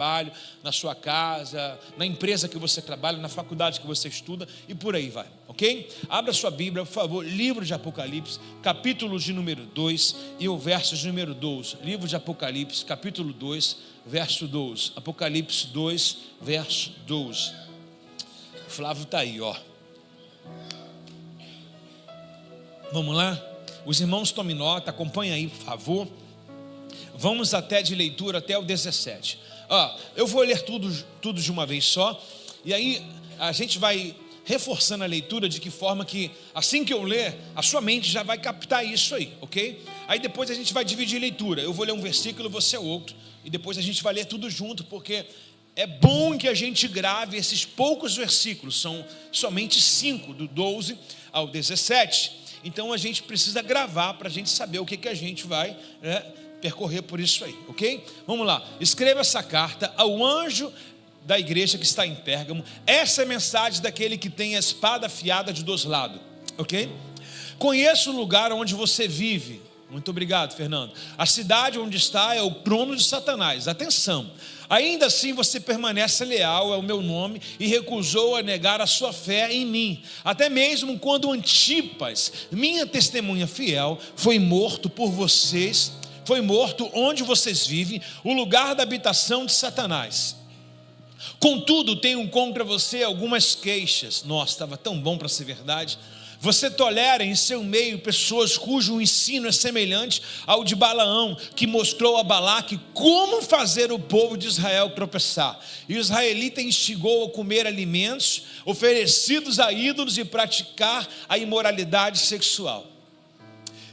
trabalho, na sua casa, na empresa que você trabalha, na faculdade que você estuda e por aí vai, ok? Abra sua Bíblia, por favor, livro de Apocalipse, capítulo de número 2 e o verso de número 12. Livro de Apocalipse, capítulo 2, verso 12. Apocalipse 2, verso 12. O Flávio está aí, ó. Vamos lá? Os irmãos tomem nota, acompanhem aí, por favor. Vamos até de leitura até o 17. Eu vou ler tudo de uma vez só. E aí a gente vai reforçando a leitura de que forma que, assim que eu ler, a sua mente já vai captar isso aí, ok? Aí depois a gente vai dividir a leitura. Eu vou ler um versículo, você outro. E depois a gente vai ler tudo junto, porque é bom que a gente grave esses poucos versículos. São somente 5, do 12 ao 17. Então a gente precisa gravar para a gente saber o que a gente vai percorrer por isso aí, ok? Vamos lá. Escreva essa carta ao anjo da igreja que está em Pérgamo. Essa é a mensagem daquele que tem a espada afiada de 2 lados, ok? Conheço o lugar onde você vive. Muito obrigado, Fernando. A cidade onde está é o trono de Satanás. Atenção. Ainda assim você permanece leal ao meu nome e recusou a negar a sua fé em mim. Até mesmo quando Antipas, minha testemunha fiel, foi morto por vocês, foi morto onde vocês vivem, o lugar da habitação de Satanás. Contudo, tenho contra você algumas queixas. Nossa, estava tão bom para ser verdade. Você tolera em seu meio pessoas cujo ensino é semelhante ao de Balaão, que mostrou a Balaque como fazer o povo de Israel tropeçar. E o israelita instigou a comer alimentos oferecidos a ídolos e praticar a imoralidade sexual.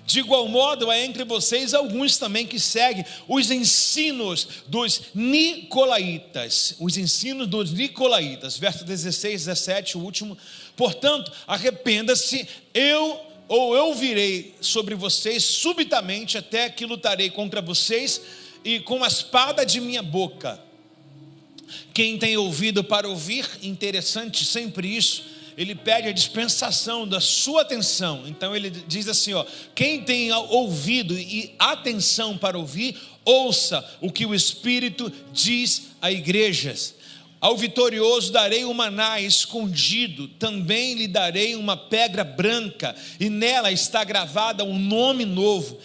De igual modo, há entre vocês alguns também que seguem os ensinos dos nicolaítas. Os ensinos dos nicolaítas, verso 16, 17, o último. Portanto, arrependa-se, eu virei sobre vocês subitamente, até que lutarei contra vocês e com a espada de minha boca. Quem tem ouvido para ouvir, interessante sempre isso, ele pede a dispensação da sua atenção. Então ele diz assim, quem tem ouvido e atenção para ouvir, ouça o que o Espírito diz a igrejas. Ao vitorioso darei um maná escondido, também lhe darei uma pedra branca, e nela está gravado um nome novo,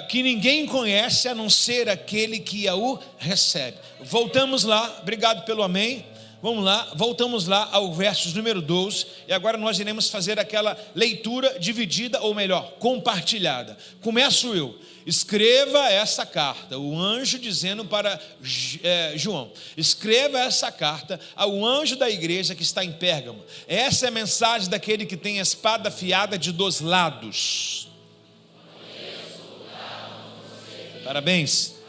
que ninguém conhece a não ser aquele que o recebe. Voltamos lá, obrigado pelo amém. Vamos lá, voltamos lá ao verso número 12, e agora nós iremos fazer aquela leitura dividida, ou melhor, compartilhada. Começo eu. Escreva essa carta, o anjo dizendo para João, escreva essa carta ao anjo da igreja que está em Pérgamo. Essa é a mensagem daquele que tem a espada afiada de 2 lados. Parabéns.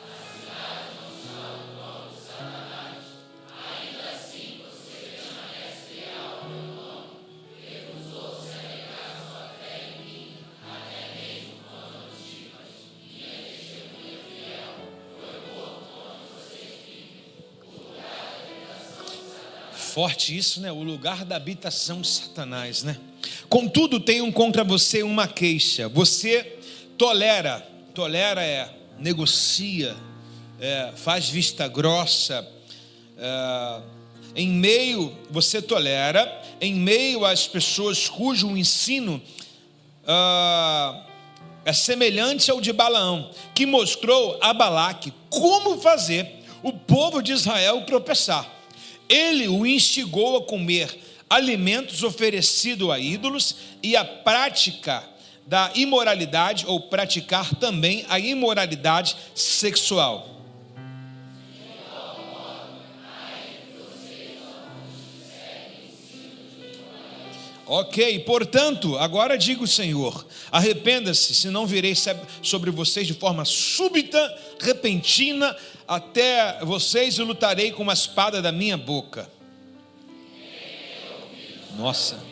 Forte isso, né? O lugar da habitação de Satanás, né? Contudo, tenho contra você uma queixa. Você tolera negocia, faz vista grossa, você tolera em meio às pessoas cujo ensino é semelhante ao de Balaão, que mostrou a Balaque como fazer o povo de Israel tropeçar. Ele o instigou a comer alimentos oferecidos a ídolos e a prática da imoralidade, ou praticar também a imoralidade sexual. Ok, portanto, agora digo, Senhor, arrependa-se, senão virei sobre vocês de forma súbita, repentina, até vocês e lutarei com uma espada da minha boca. Nossa.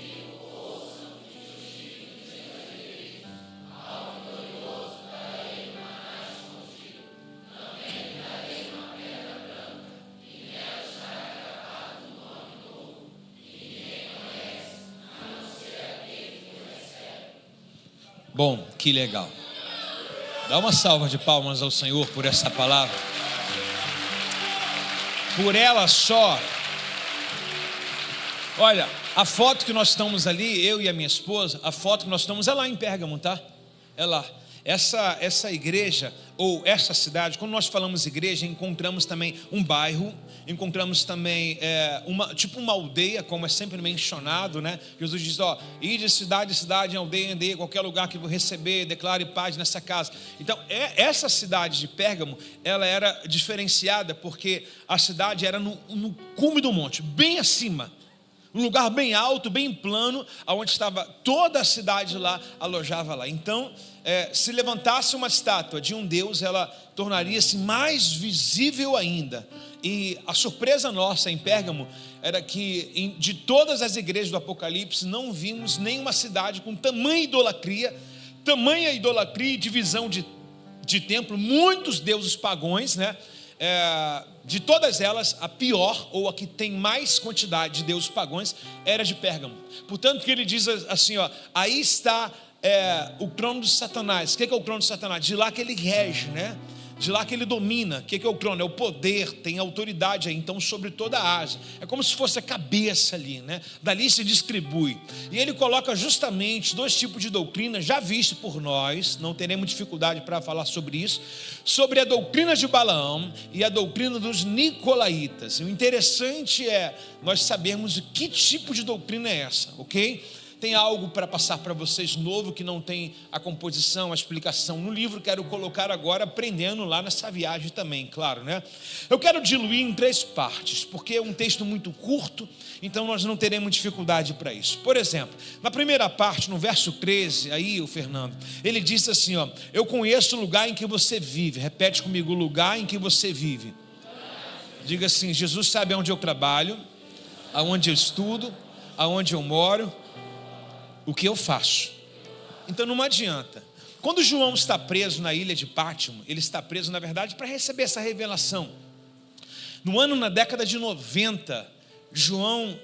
Bom, que legal. Dá uma salva de palmas ao Senhor por essa palavra. por ela só. Olha, a foto que nós estamos ali, eu e a minha esposa, a foto que nós estamos é lá em Pérgamo, tá? É lá. Essa igreja, ou essa cidade, quando nós falamos igreja, encontramos também um bairro, encontramos também uma aldeia, como é sempre mencionado, né? Jesus diz, ide de cidade em cidade, em aldeia em aldeia, qualquer lugar que vou receber, declare paz nessa casa. Então, essa cidade de Pérgamo, ela era diferenciada, porque a cidade era no cume do monte, bem acima, um lugar bem alto, bem plano, onde estava toda a cidade lá, alojava lá. Então, se levantasse uma estátua de um Deus, ela tornaria-se mais visível ainda. E a surpresa nossa em Pérgamo era que de todas as igrejas do Apocalipse não vimos nenhuma cidade com tamanha idolatria e divisão de templo, muitos deuses pagões, né? De todas elas, a pior, ou a que tem mais quantidade de deuses pagãos, era de Pérgamo. Portanto, que ele diz assim, aí está o trono de Satanás. O que é o trono de Satanás? De lá que ele rege, né? De lá que ele domina. O que é o trono? É o poder, tem autoridade aí, então, sobre toda a Ásia. É como se fosse a cabeça ali, né? Dali se distribui. E ele coloca justamente dois tipos de doutrina, já visto por nós, não teremos dificuldade para falar sobre isso, sobre a doutrina de Balaão e a doutrina dos nicolaítas. E o interessante é nós sabermos que tipo de doutrina é essa, ok? Tem algo para passar para vocês novo, que não tem a composição, a explicação no livro, quero colocar agora, aprendendo lá nessa viagem também, claro, né? Eu quero diluir em 3 partes, porque é um texto muito curto, então nós não teremos dificuldade para isso. Por exemplo, na primeira parte, no verso 13, aí o Fernando, ele diz assim, eu conheço o lugar em que você vive. Repete comigo, o lugar em que você vive. Diga assim, Jesus sabe onde eu trabalho, aonde eu estudo, aonde eu moro, o que eu faço. Então não adianta. Quando João está preso na ilha de Pátimo, ele está preso, na verdade, para receber essa revelação. Na década de 90, João,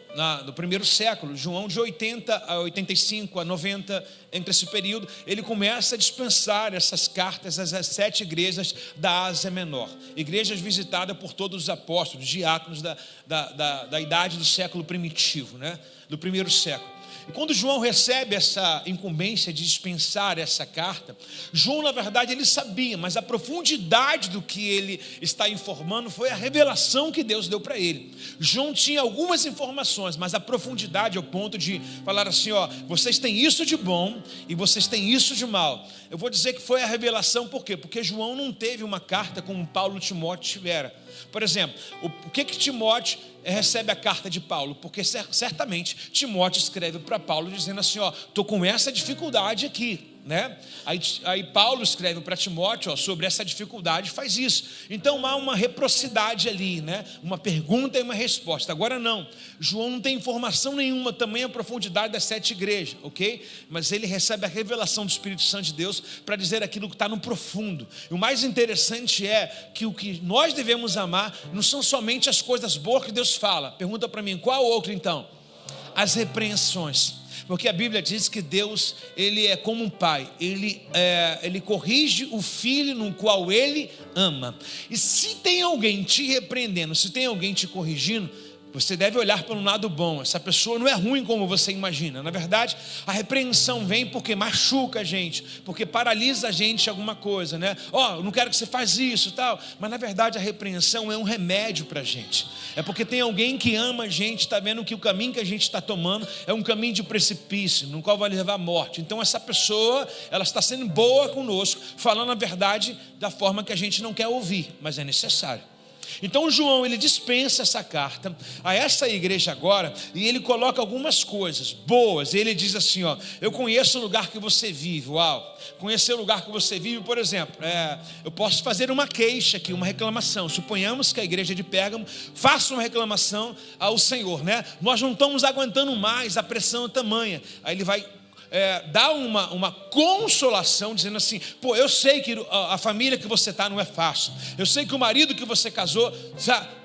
no primeiro século, João de 80 a 85 a 90, entre esse período, ele começa a dispensar essas cartas às 7 igrejas da Ásia Menor, igrejas visitadas por todos os apóstolos, diáconos da idade do século primitivo, né? Do primeiro século. E quando João recebe essa incumbência de dispensar essa carta, João, na verdade, ele sabia, mas a profundidade do que ele está informando foi a revelação que Deus deu para ele. João tinha algumas informações, mas a profundidade ao ponto de falar assim, vocês têm isso de bom e vocês têm isso de mal. Eu vou dizer que foi a revelação, por quê? Porque João não teve uma carta como Paulo e Timóteo tiveram. Por exemplo, o que Timóteo recebe a carta de Paulo? Porque certamente Timóteo escreve para Paulo dizendo assim, estou com essa dificuldade aqui, né? Aí Paulo escreve para Timóteo, sobre essa dificuldade, faz isso. Então há uma reciprocidade ali, né? Uma pergunta e uma resposta. Agora não, João não tem informação nenhuma, também a profundidade das 7 igrejas, ok? Mas ele recebe a revelação do Espírito Santo de Deus para dizer aquilo que está no profundo. E o mais interessante é que o que nós devemos amar não são somente as coisas boas que Deus fala. Pergunta para mim, qual outro então? As repreensões. Porque a Bíblia diz que Deus, ele é como um pai, ele corrige o filho no qual ele ama. E se tem alguém te repreendendo, se tem alguém te corrigindo, você deve olhar pelo lado bom. Essa pessoa não é ruim como você imagina. Na verdade, a repreensão vem porque machuca a gente, porque paralisa a gente alguma coisa, né? Eu não quero que você faça isso e tal. Mas na verdade a repreensão é um remédio para a gente. É porque tem alguém que ama a gente, está vendo que o caminho que a gente está tomando é um caminho de precipício, no qual vai levar à morte. Então essa pessoa, ela está sendo boa conosco, falando a verdade da forma que a gente não quer ouvir, mas é necessário. Então João, ele dispensa essa carta a essa igreja agora, e ele coloca algumas coisas boas. Ele diz assim, eu conheço o lugar que você vive. Uau, conhecer o lugar que você vive, por exemplo, eu posso fazer uma queixa aqui, uma reclamação. Suponhamos que a igreja de Pérgamo faça uma reclamação ao Senhor, né? Nós não estamos aguentando mais, a pressão é tamanha. Aí ele vai dá uma consolação, dizendo assim: pô, eu sei que a família que você está não é fácil, eu sei que o marido que você casou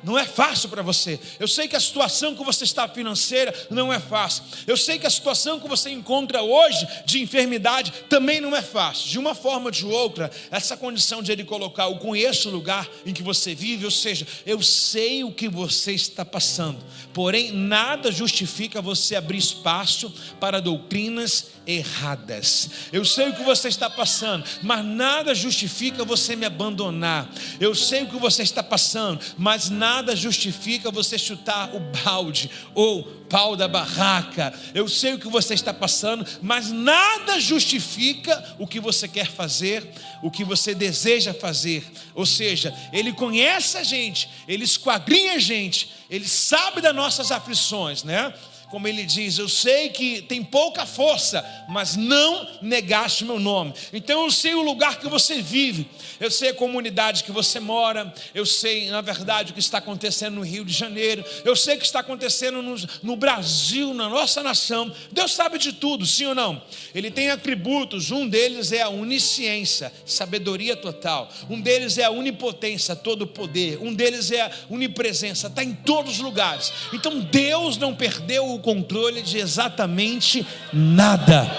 não é fácil para você, eu sei que a situação que você está financeira não é fácil, eu sei que a situação que você encontra hoje de enfermidade também não é fácil. De uma forma ou de outra, essa condição de ele colocar: eu conheço o lugar em que você vive, ou seja, eu sei o que você está passando, porém nada justifica você abrir espaço para doutrinas erradas. Eu sei o que você está passando, mas nada justifica você me abandonar. Eu sei o que você está passando, mas nada justifica você chutar o balde ou pau da barraca. Eu sei o que você está passando, mas nada justifica o que você quer fazer, o que você deseja fazer. Ou seja, ele conhece a gente, ele esquadrinha a gente, ele sabe das nossas aflições, né? Como ele diz: eu sei que tem pouca força, mas não negaste meu nome. Então eu sei o lugar que você vive, eu sei a comunidade que você mora, eu sei na verdade o que está acontecendo no Rio de Janeiro, eu sei o que está acontecendo no Brasil, na nossa nação. Deus sabe de tudo, sim ou não? Ele tem atributos, um deles é a onisciência, sabedoria total, um deles é a onipotência, todo o poder, um deles é a onipresença, está em todos os lugares. Então Deus não perdeu o controle de exatamente nada.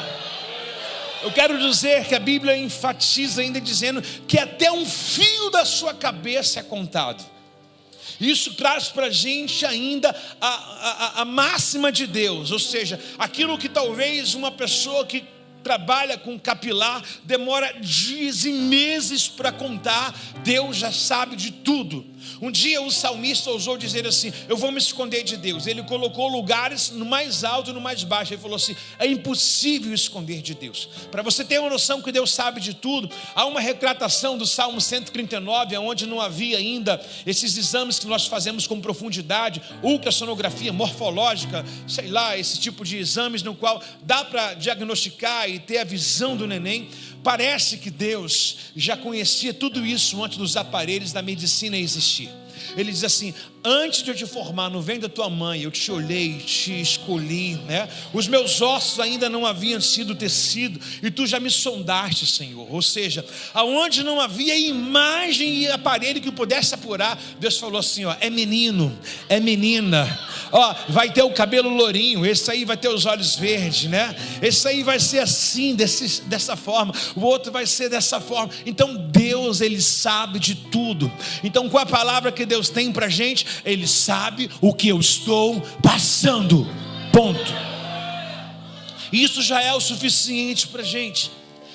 Eu quero dizer que a Bíblia enfatiza ainda dizendo que até um fio da sua cabeça é contado. Isso traz para a gente ainda a máxima de Deus, ou seja, aquilo que talvez uma pessoa que trabalha com capilar demora dias e meses para contar, Deus já sabe de tudo. Um dia o salmista ousou dizer assim: eu vou me esconder de Deus. Ele colocou lugares no mais alto e no mais baixo. Ele falou assim: é impossível esconder de Deus. Para você ter uma noção que Deus sabe de tudo, há uma retratação do Salmo 139, onde não havia ainda esses exames que nós fazemos com profundidade, ultrassonografia morfológica, sei lá, esse tipo de exames no qual dá para diagnosticar e ter a visão do neném. Parece que Deus já conhecia tudo isso antes dos aparelhos da medicina existir. Ele diz assim: antes de eu te formar no ventre da tua mãe, eu te olhei, te escolhi, né? Os meus ossos ainda não haviam sido tecido, e tu já me sondaste, Senhor. Ou seja, aonde não havia imagem e aparelho que pudesse apurar, Deus falou assim: ó, é menino, é menina, ó, vai ter o cabelo lourinho, esse aí vai ter os olhos verdes, né? Esse aí vai ser assim, dessa forma, o outro vai ser dessa forma. Então Deus, ele sabe de tudo. Então, com a palavra que Deus tem pra gente, ele sabe o que eu estou passando, ponto. Isso já é o suficiente pra gente.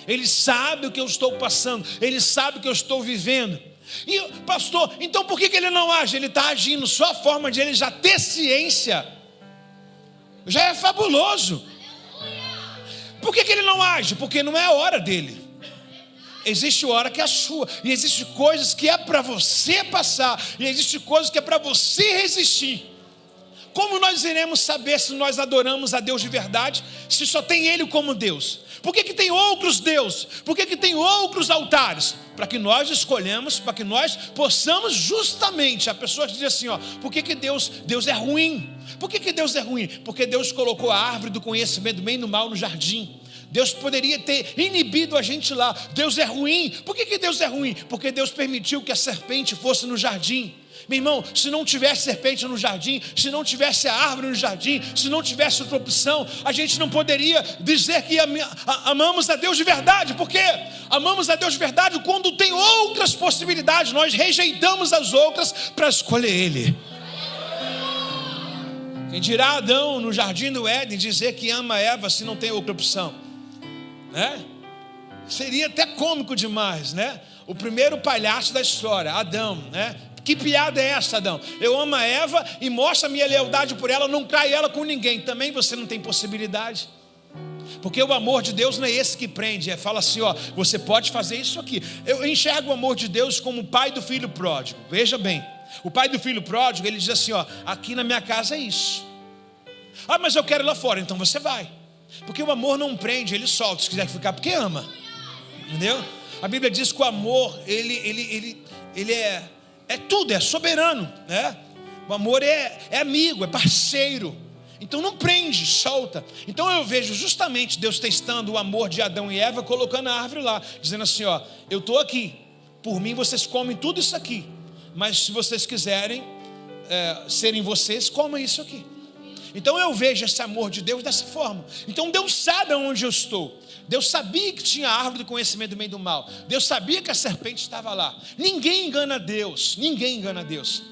Ele sabe o que eu estou passando, ele sabe o que eu estou vivendo. E pastor, então por que ele não age? Ele está agindo, só a forma de ele já ter ciência já é fabuloso. Por que ele não age? Porque não é a hora dele. Existe hora que é a sua, e existe coisas que é para você passar, e existe coisas que é para você resistir. Como nós iremos saber se nós adoramos a Deus de verdade, se só tem Ele como Deus? Por que tem outros deuses? Por que tem outros altares? Para que nós escolhemos, para que nós possamos justamente, a pessoa que diz assim, ó, por que Deus é ruim? Por que Deus é ruim? Porque Deus colocou a árvore do conhecimento do bem e do mal no jardim. Deus poderia ter inibido a gente lá. Deus é ruim. Por que Deus é ruim? Porque Deus permitiu que a serpente fosse no jardim. Meu irmão, se não tivesse serpente no jardim, se não tivesse a árvore no jardim, se não tivesse outra opção, a gente não poderia dizer que amamos a Deus de verdade. Por quê? Amamos a Deus de verdade quando tem outras possibilidades. Nós rejeitamos as outras para escolher Ele. Quem dirá Adão no jardim do Éden dizer que ama Eva se não tem outra opção, né? Seria até cômico demais, né? O primeiro palhaço da história, Adão, né? Que piada é essa, Adão? Eu amo a Eva e mostro a minha lealdade por ela, não traio ela com ninguém. Também você não tem possibilidade. Porque o amor de Deus não é esse que prende, fala assim, ó, você pode fazer isso aqui. Eu enxergo o amor de Deus como o pai do filho pródigo. Veja bem, o pai do filho pródigo, ele diz assim, ó, aqui na minha casa é isso. Ah, mas eu quero ir lá fora, então você vai. Porque o amor não prende, ele solta. Se quiser ficar, porque ama. Entendeu? A Bíblia diz que o amor, ele é tudo, é soberano, né? O amor é amigo, é parceiro. Então não prende, solta. Então eu vejo justamente Deus testando o amor de Adão e Eva, colocando a árvore lá, dizendo assim, ó, eu estou aqui, por mim vocês comem tudo isso aqui, mas se vocês quiserem serem vocês, comam isso aqui. Então eu vejo esse amor de Deus dessa forma. Então Deus sabe aonde eu estou. Deus sabia que tinha a árvore do conhecimento do bem e do mal. Deus sabia que a serpente estava lá. Ninguém engana Deus, ninguém engana Deus.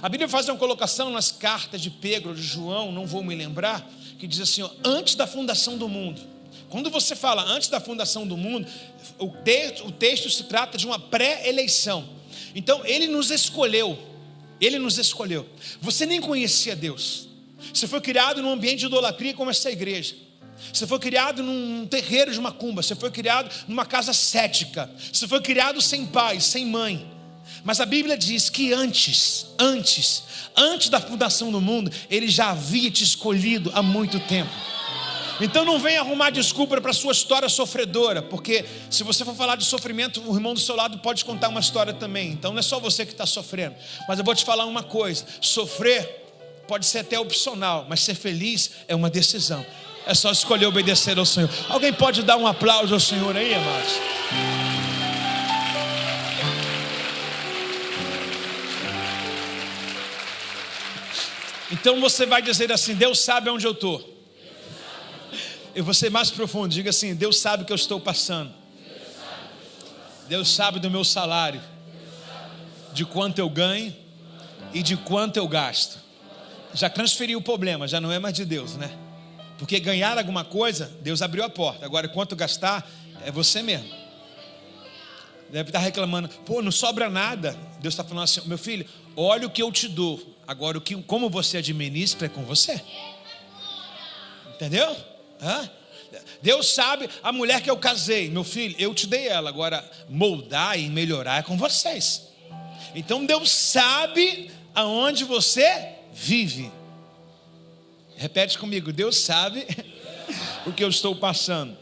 A Bíblia faz uma colocação nas cartas de Pedro, de João, não vou me lembrar, que diz assim, ó, antes da fundação do mundo. Quando você fala antes da fundação do mundo, o texto se trata de uma pré-eleição. Então ele nos escolheu. Ele nos escolheu. Você nem conhecia Deus. Você foi criado num ambiente de idolatria como essa igreja. Você foi criado num terreiro de macumba. Você foi criado numa casa cética. Você foi criado sem pai, sem mãe. Mas a Bíblia diz que antes da fundação do mundo, Ele já havia te escolhido há muito tempo. Então não venha arrumar desculpa para a sua história sofredora, porque se você for falar de sofrimento, o irmão do seu lado pode contar uma história também. Então não é só você que está sofrendo. Mas eu vou te falar uma coisa: sofrer pode ser até opcional, mas ser feliz é uma decisão. É só escolher obedecer ao Senhor. Alguém pode dar um aplauso ao Senhor aí, amados? Então você vai dizer assim: Deus sabe onde eu estou. Eu vou ser mais profundo, diga assim: Deus sabe o que eu estou passando. Deus sabe do meu salário, de quanto eu ganho e de quanto eu gasto. Já transferiu o problema, já não é mais de Deus, né? Porque ganhar alguma coisa, Deus abriu a porta. Agora quanto gastar, é você mesmo. Deve estar reclamando, pô, não sobra nada. Deus está falando assim: meu filho, olha o que eu te dou. Agora como você administra é com você. Entendeu? Deus sabe a mulher que eu casei, meu filho, eu te dei ela. Agora moldar e melhorar é com vocês. Então Deus sabe aonde você vive. Repete comigo: Deus sabe o que eu estou passando.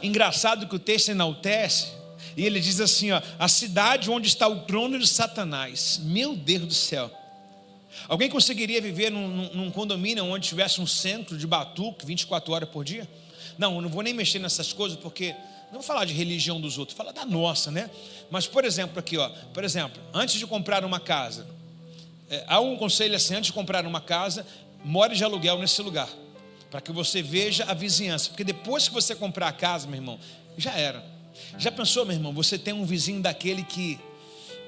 Engraçado que o texto enaltece, e ele diz assim, ó, a cidade onde está o trono de Satanás. Meu Deus do céu. Alguém conseguiria viver num condomínio onde tivesse um centro de batuque 24 horas por dia? Não, eu não vou nem mexer nessas coisas, porque não vou falar de religião dos outros, vou falar da nossa, né? Mas por exemplo aqui, ó, por exemplo, antes de comprar uma casa, há um conselho assim: antes de comprar uma casa, more de aluguel nesse lugar, para que você veja a vizinhança. Porque depois que você comprar a casa, meu irmão, já era. Já pensou, meu irmão, você tem um vizinho daquele que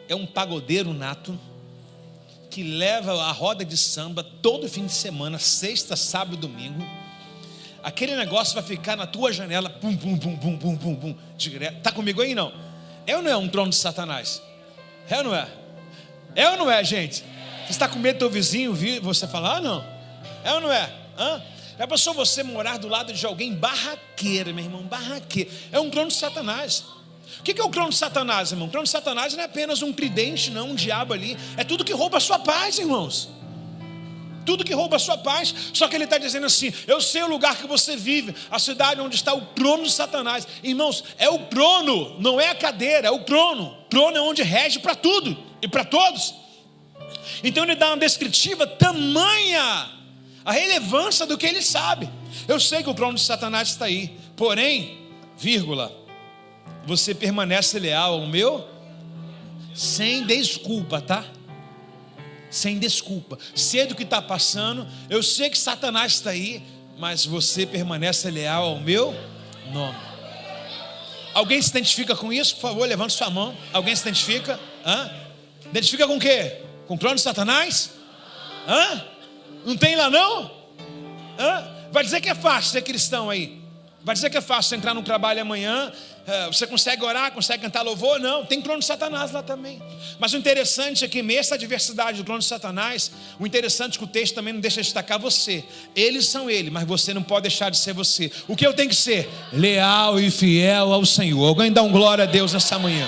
é um pagodeiro nato, que leva a roda de samba todo fim de semana, sexta, sábado e domingo. Aquele negócio vai ficar na tua janela, pum, pum, pum, pum, pum, pum, pum, direto. Está comigo aí, não? É ou não é um trono de Satanás? É ou não é? É ou não é, gente? Você está com medo do teu vizinho vir você falar, não? É ou não é? Já pensou você morar do lado de alguém barraqueiro, meu irmão? Barraqueiro. É um trono de Satanás. O que é o trono de Satanás, irmão? O trono de Satanás não é apenas um tridente, não, um diabo ali. É tudo que rouba a sua paz, irmãos. Tudo que rouba a sua paz. Só que ele está dizendo assim: eu sei o lugar que você vive, a cidade onde está o trono de Satanás. Irmãos, é o trono, não é a cadeira, é o trono. O trono é onde rege para tudo e para todos. Então ele dá uma descritiva tamanha a relevância do que ele sabe. Eu sei que o trono de Satanás está aí, porém, vírgula, você permanece leal ao meu, sem desculpa, tá? Sem desculpa. Sei do que está passando, eu sei que Satanás está aí, mas você permanece leal ao meu nome. Alguém se identifica com isso? Por favor, levante sua mão. Alguém se identifica? Identifica com o quê? Com o trono de Satanás? Não tem lá não? Vai dizer que é fácil ser cristão aí. Vai dizer que é fácil você entrar no trabalho amanhã, você consegue orar, consegue cantar louvor? Não, tem trono de Satanás lá também. Mas o interessante é que mesmo essa diversidade do trono de Satanás, o interessante é que o texto também não deixa de destacar você. Eles são ele, mas você não pode deixar de ser você. O que eu tenho que ser? Leal e fiel ao Senhor. Alguém dá um glória a Deus nessa manhã.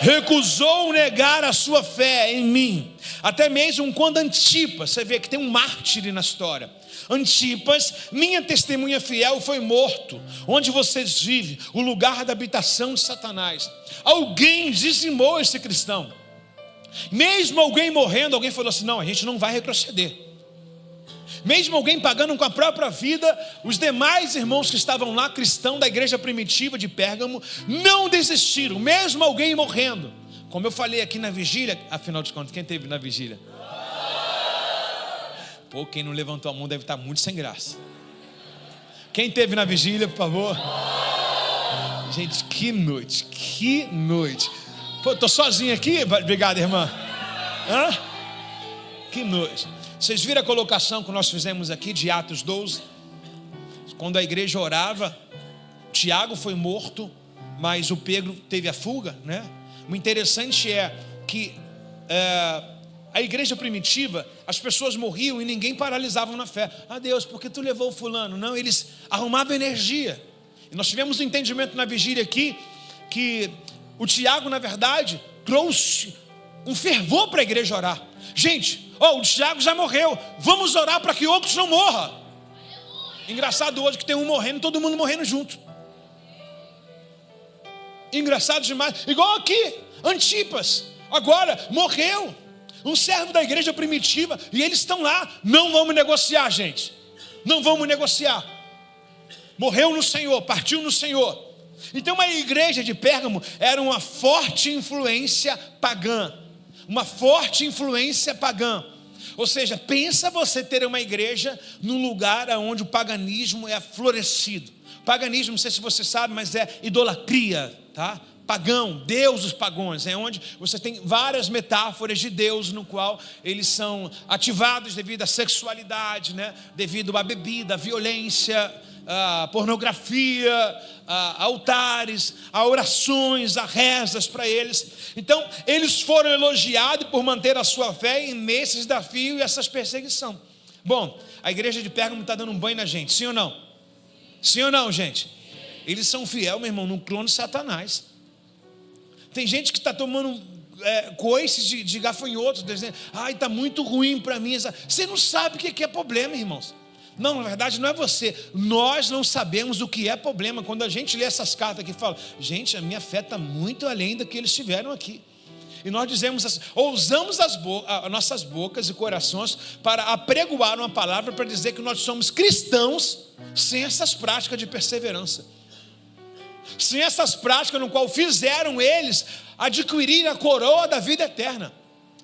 Recusou negar a sua fé em mim, até mesmo quando Antipas, você vê que tem um mártir na história. Antipas, minha testemunha fiel, foi morto. Onde vocês vivem, o lugar da habitação de Satanás. Alguém dizimou esse cristão. Mesmo alguém morrendo, alguém falou assim: não, a gente não vai retroceder. Mesmo alguém pagando com a própria vida, os demais irmãos que estavam lá, cristãos da igreja primitiva de Pérgamo, não desistiram, mesmo alguém morrendo. Como eu falei aqui na vigília, afinal de contas, quem teve na vigília? Pô, quem não levantou a mão deve estar muito sem graça. Quem teve na vigília, por favor? Gente, que noite, que noite. Pô, tô sozinho aqui? Obrigado, irmã. Hã? Que noite. Vocês viram a colocação que nós fizemos aqui de Atos 12? Quando a igreja orava, Tiago foi morto, mas o Pedro teve a fuga, né? O interessante é que a igreja primitiva, as pessoas morriam e ninguém paralisava na fé. Ah, Deus, por que tu levou o fulano? Não, eles arrumavam energia. E nós tivemos um entendimento na vigília aqui, que o Tiago, na verdade, trouxe um fervor para a igreja orar. Gente, o Tiago já morreu, vamos orar para que outros não morram. Engraçado hoje que tem um morrendo, todo mundo morrendo junto. Engraçado demais. Igual aqui, Antipas, agora morreu um servo da igreja primitiva, e eles estão lá. Não vamos negociar, gente, não vamos negociar. Morreu no Senhor, partiu no Senhor. Então a igreja de Pérgamo era uma forte influência pagã. Uma forte influência pagã. Ou seja, pensa você ter uma igreja num lugar onde o paganismo é florescido. Paganismo, não sei se você sabe, mas é idolatria, tá? Pagão, deuses pagãos, é onde você tem várias metáforas de Deus, no qual eles são ativados devido à sexualidade, né? Devido à bebida, à violência, à pornografia, a altares, a orações, a rezas para eles. Então, eles foram elogiados por manter a sua fé em meio a esses desafios e essas perseguições. Bom, a igreja de Pérgamo está dando um banho na gente, sim ou não? Sim ou não, gente? Eles são fiel, meu irmão, num clone de Satanás. Tem gente que está tomando coices de gafanhotos, dizendo, ai, está muito ruim para mim. Você não sabe o que é problema, irmãos. Não, na verdade não é você. Nós não sabemos o que é problema. Quando a gente lê essas cartas aqui, fala, gente, a minha fé está muito além do que eles tiveram aqui. E nós dizemos assim, ou usamos as nossas bocas e corações para apregoar uma palavra, para dizer que nós somos cristãos sem essas práticas de perseverança. Sem essas práticas no qual fizeram eles adquirir a coroa da vida eterna.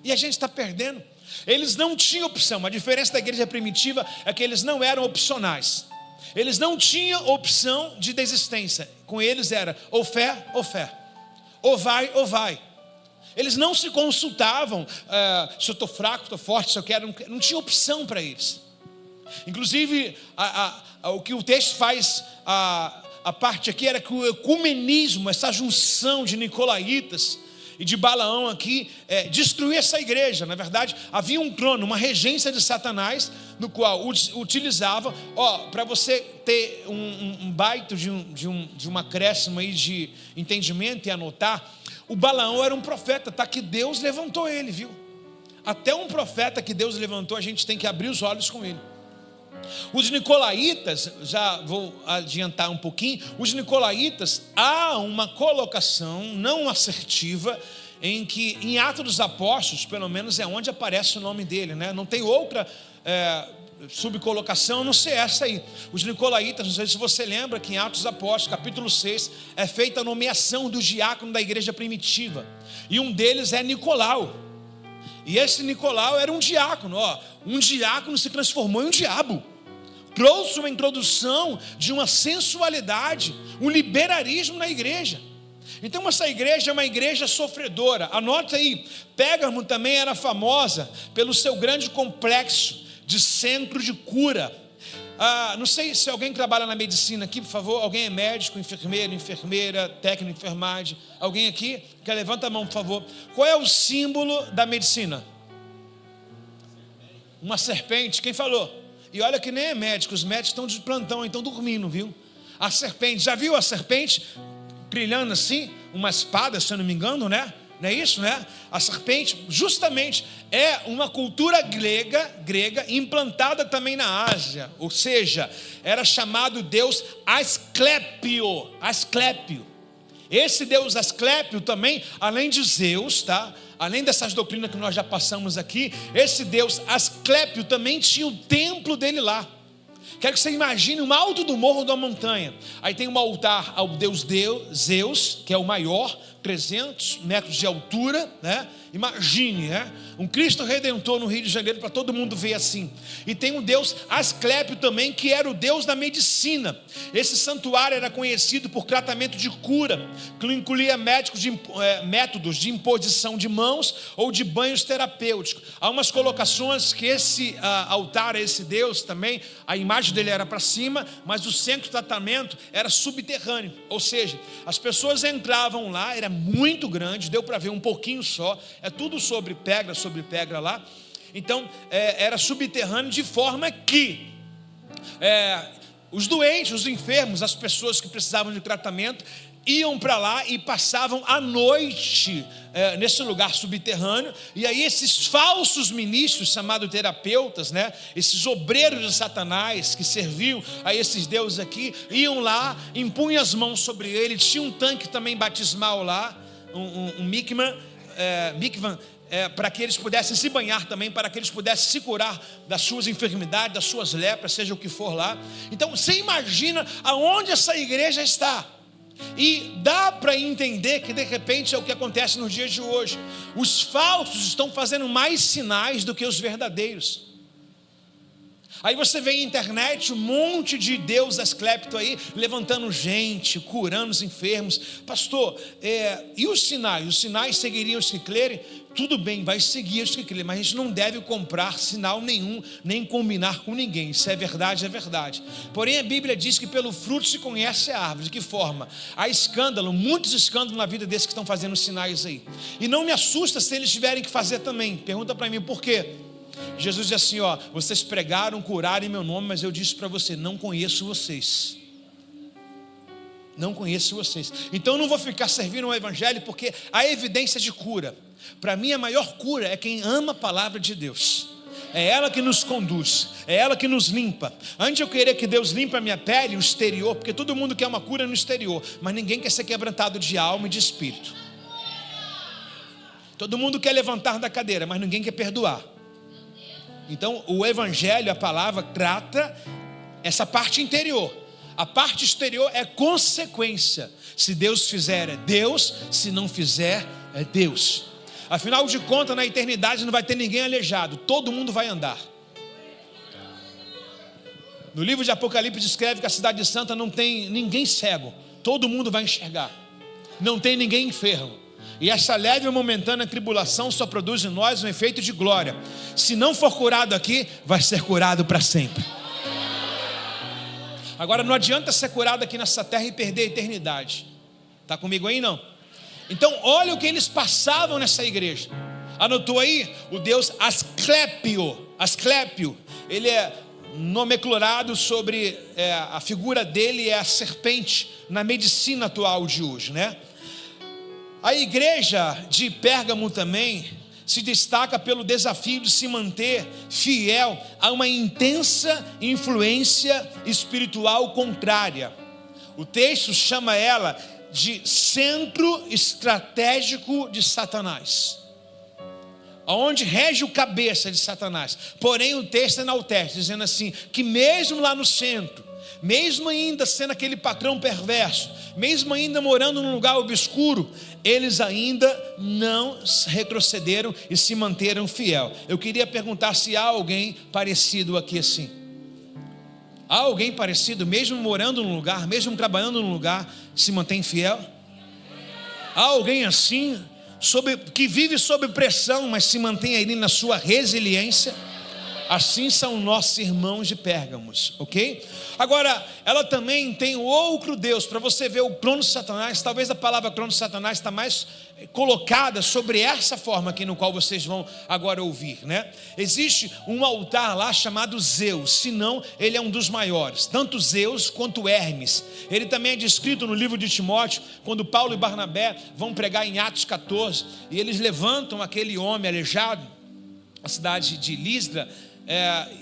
E a gente está perdendo. Eles não tinham opção. A diferença da igreja primitiva é que eles não eram opcionais. Eles não tinham opção de desistência. Com eles era ou fé, ou vai, ou vai. Eles não se consultavam, se eu estou fraco, estou forte, se eu quero, não tinha opção para eles. Inclusive, o que o texto faz, a parte aqui era que o ecumenismo, essa junção de nicolaítas e de Balaão aqui, destruía essa igreja. Na verdade, havia um trono, uma regência de Satanás, no qual utilizava, para você ter um baita de uma acréscimo aí de entendimento e anotar, o Balaão era um profeta, tá? Que Deus levantou ele, viu? Até um profeta que Deus levantou, a gente tem que abrir os olhos com ele. Os nicolaítas, já vou adiantar um pouquinho, os nicolaítas, há uma colocação não assertiva, em que em Atos dos Apóstolos, pelo menos é onde aparece o nome dele, né? Não tem outra subcolocação, não sei essa aí. Os nicolaítas, não sei se você lembra que em Atos dos Apóstolos, capítulo 6, é feita a nomeação do diácono da igreja primitiva, e um deles é Nicolau. E esse Nicolau era um diácono, um diácono se transformou em um diabo. Trouxe uma introdução de uma sensualidade, um liberalismo na igreja. Então essa igreja é uma igreja sofredora. Anota aí, Pérgamo também era famosa pelo seu grande complexo de centro de cura. Não sei se alguém trabalha na medicina aqui, por favor. Alguém é médico, enfermeiro, enfermeira, técnico de enfermagem? Alguém aqui? Levanta a mão, por favor. Qual é o símbolo da medicina? Uma serpente. Quem falou? E olha que nem é médico, os médicos estão de plantão, estão dormindo, viu? A serpente, já viu a serpente brilhando assim? Uma espada, se eu não me engano, né? Não é isso, né? A serpente justamente é uma cultura grega implantada também na Ásia. Ou seja, era chamado Deus Asclépio. Esse Deus Asclépio também, além de Zeus, tá? além dessas doutrinas que nós já passamos aqui, esse deus Asclépio também tinha o templo dele lá. Quero que você imagine um alto do morro da montanha. Aí tem um altar ao deus Zeus, que é o maior, 300 metros de altura, né? Imagine, né? Um Cristo Redentor no Rio de Janeiro, para todo mundo ver assim. E tem um deus Asclépio também, que era o deus da medicina. Esse santuário era conhecido por tratamento de cura, que incluía métodos de imposição de mãos ou de banhos terapêuticos. Há umas colocações que esse altar a esse deus também, a imagem dele era para cima, mas o centro de tratamento era subterrâneo. Ou seja, as pessoas entravam lá, era muito grande, deu para ver um pouquinho só. É tudo sobre pedra lá. Então era subterrâneo, de forma que os doentes, os enfermos, as pessoas que precisavam de tratamento iam para lá e passavam a noite nesse lugar subterrâneo. E aí esses falsos ministros, chamados terapeutas, né? Esses obreiros de Satanás que serviam a esses deuses aqui, iam lá, impunham as mãos sobre ele. Tinha um tanque também batismal lá, um mikvan, para que eles pudessem se banhar também, para que eles pudessem se curar das suas enfermidades, das suas lepras, seja o que for lá. Então você imagina aonde essa igreja está. E dá para entender que de repente é o que acontece nos dias de hoje. Os falsos estão fazendo mais sinais do que os verdadeiros. Aí você vê na internet um monte de deus Asclépio aí, levantando gente, curando os enfermos. Pastor, e os sinais? Os sinais seguiriam os que crerem? Tudo bem, vai seguir os que crerem, mas a gente não deve comprar sinal nenhum, nem combinar com ninguém. Se é verdade, é verdade. Porém a Bíblia diz que pelo fruto se conhece a árvore. De que forma? Há escândalo, muitos escândalos na vida desses que estão fazendo sinais aí. E não me assusta se eles tiverem que fazer também. Pergunta para mim, por quê? Jesus diz assim, vocês pregaram, curaram em meu nome, mas eu disse para você, não conheço vocês. Não conheço vocês. Então eu não vou ficar servindo o evangelho, porque há evidência de cura. Para mim a maior cura é quem ama a palavra de Deus. É ela que nos conduz, é ela que nos limpa. Antes de eu querer que Deus limpe a minha pele, o exterior, porque todo mundo quer uma cura no exterior, mas ninguém quer ser quebrantado de alma e de espírito. Todo mundo quer levantar da cadeira, mas ninguém quer perdoar. Então o evangelho, a palavra, trata essa parte interior. A parte exterior é consequência. Se Deus fizer, é Deus. Se não fizer, é Deus. Afinal de contas, na eternidade não vai ter ninguém aleijado. Todo mundo vai andar. No livro de Apocalipse descreve que a cidade santa não tem ninguém cego. Todo mundo vai enxergar. Não tem ninguém enfermo. E essa leve e momentânea tribulação só produz em nós um efeito de glória. Se não for curado aqui, vai ser curado para sempre. Agora não adianta ser curado aqui nessa terra e perder a eternidade. Está comigo aí não? Então olha o que eles passavam nessa igreja. Anotou aí? O deus Asclépio. Ele é nomenclarado sobre a figura dele é a serpente na medicina atual de hoje, né? A igreja de Pérgamo também se destaca pelo desafio de se manter fiel a uma intensa influência espiritual contrária. O texto chama ela de centro estratégico de Satanás, onde rege o cabeça de Satanás. Porém o texto enaltece, dizendo assim, que mesmo lá no centro, mesmo ainda sendo aquele patrão perverso, mesmo ainda morando num lugar obscuro, eles ainda não retrocederam e se manteram fiel. Eu queria perguntar se há alguém parecido aqui assim. Há alguém parecido, mesmo morando num lugar, mesmo trabalhando num lugar, se mantém fiel? Há alguém assim, que vive sob pressão, mas se mantém ali na sua resiliência? Assim são nossos irmãos de Pérgamos, ok? Agora, ela também tem o outro Deus. Para você ver o trono de Satanás, talvez a palavra trono de Satanás está mais colocada sobre essa forma aqui no qual vocês vão agora ouvir, né? Existe um altar lá chamado Zeus, senão ele é um dos maiores, tanto Zeus quanto Hermes. Ele também é descrito no livro de Timóteo, quando Paulo e Barnabé vão pregar em Atos 14, e eles levantam aquele homem aleijado, a cidade de Listra,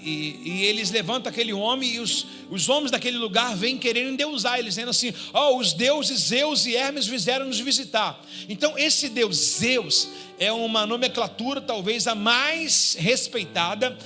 e eles levantam aquele homem, e os homens daquele lugar vêm querendo endeusar eles, dizendo assim: os deuses Zeus e Hermes vieram nos visitar. Então esse deus Zeus é uma nomenclatura talvez a mais respeitada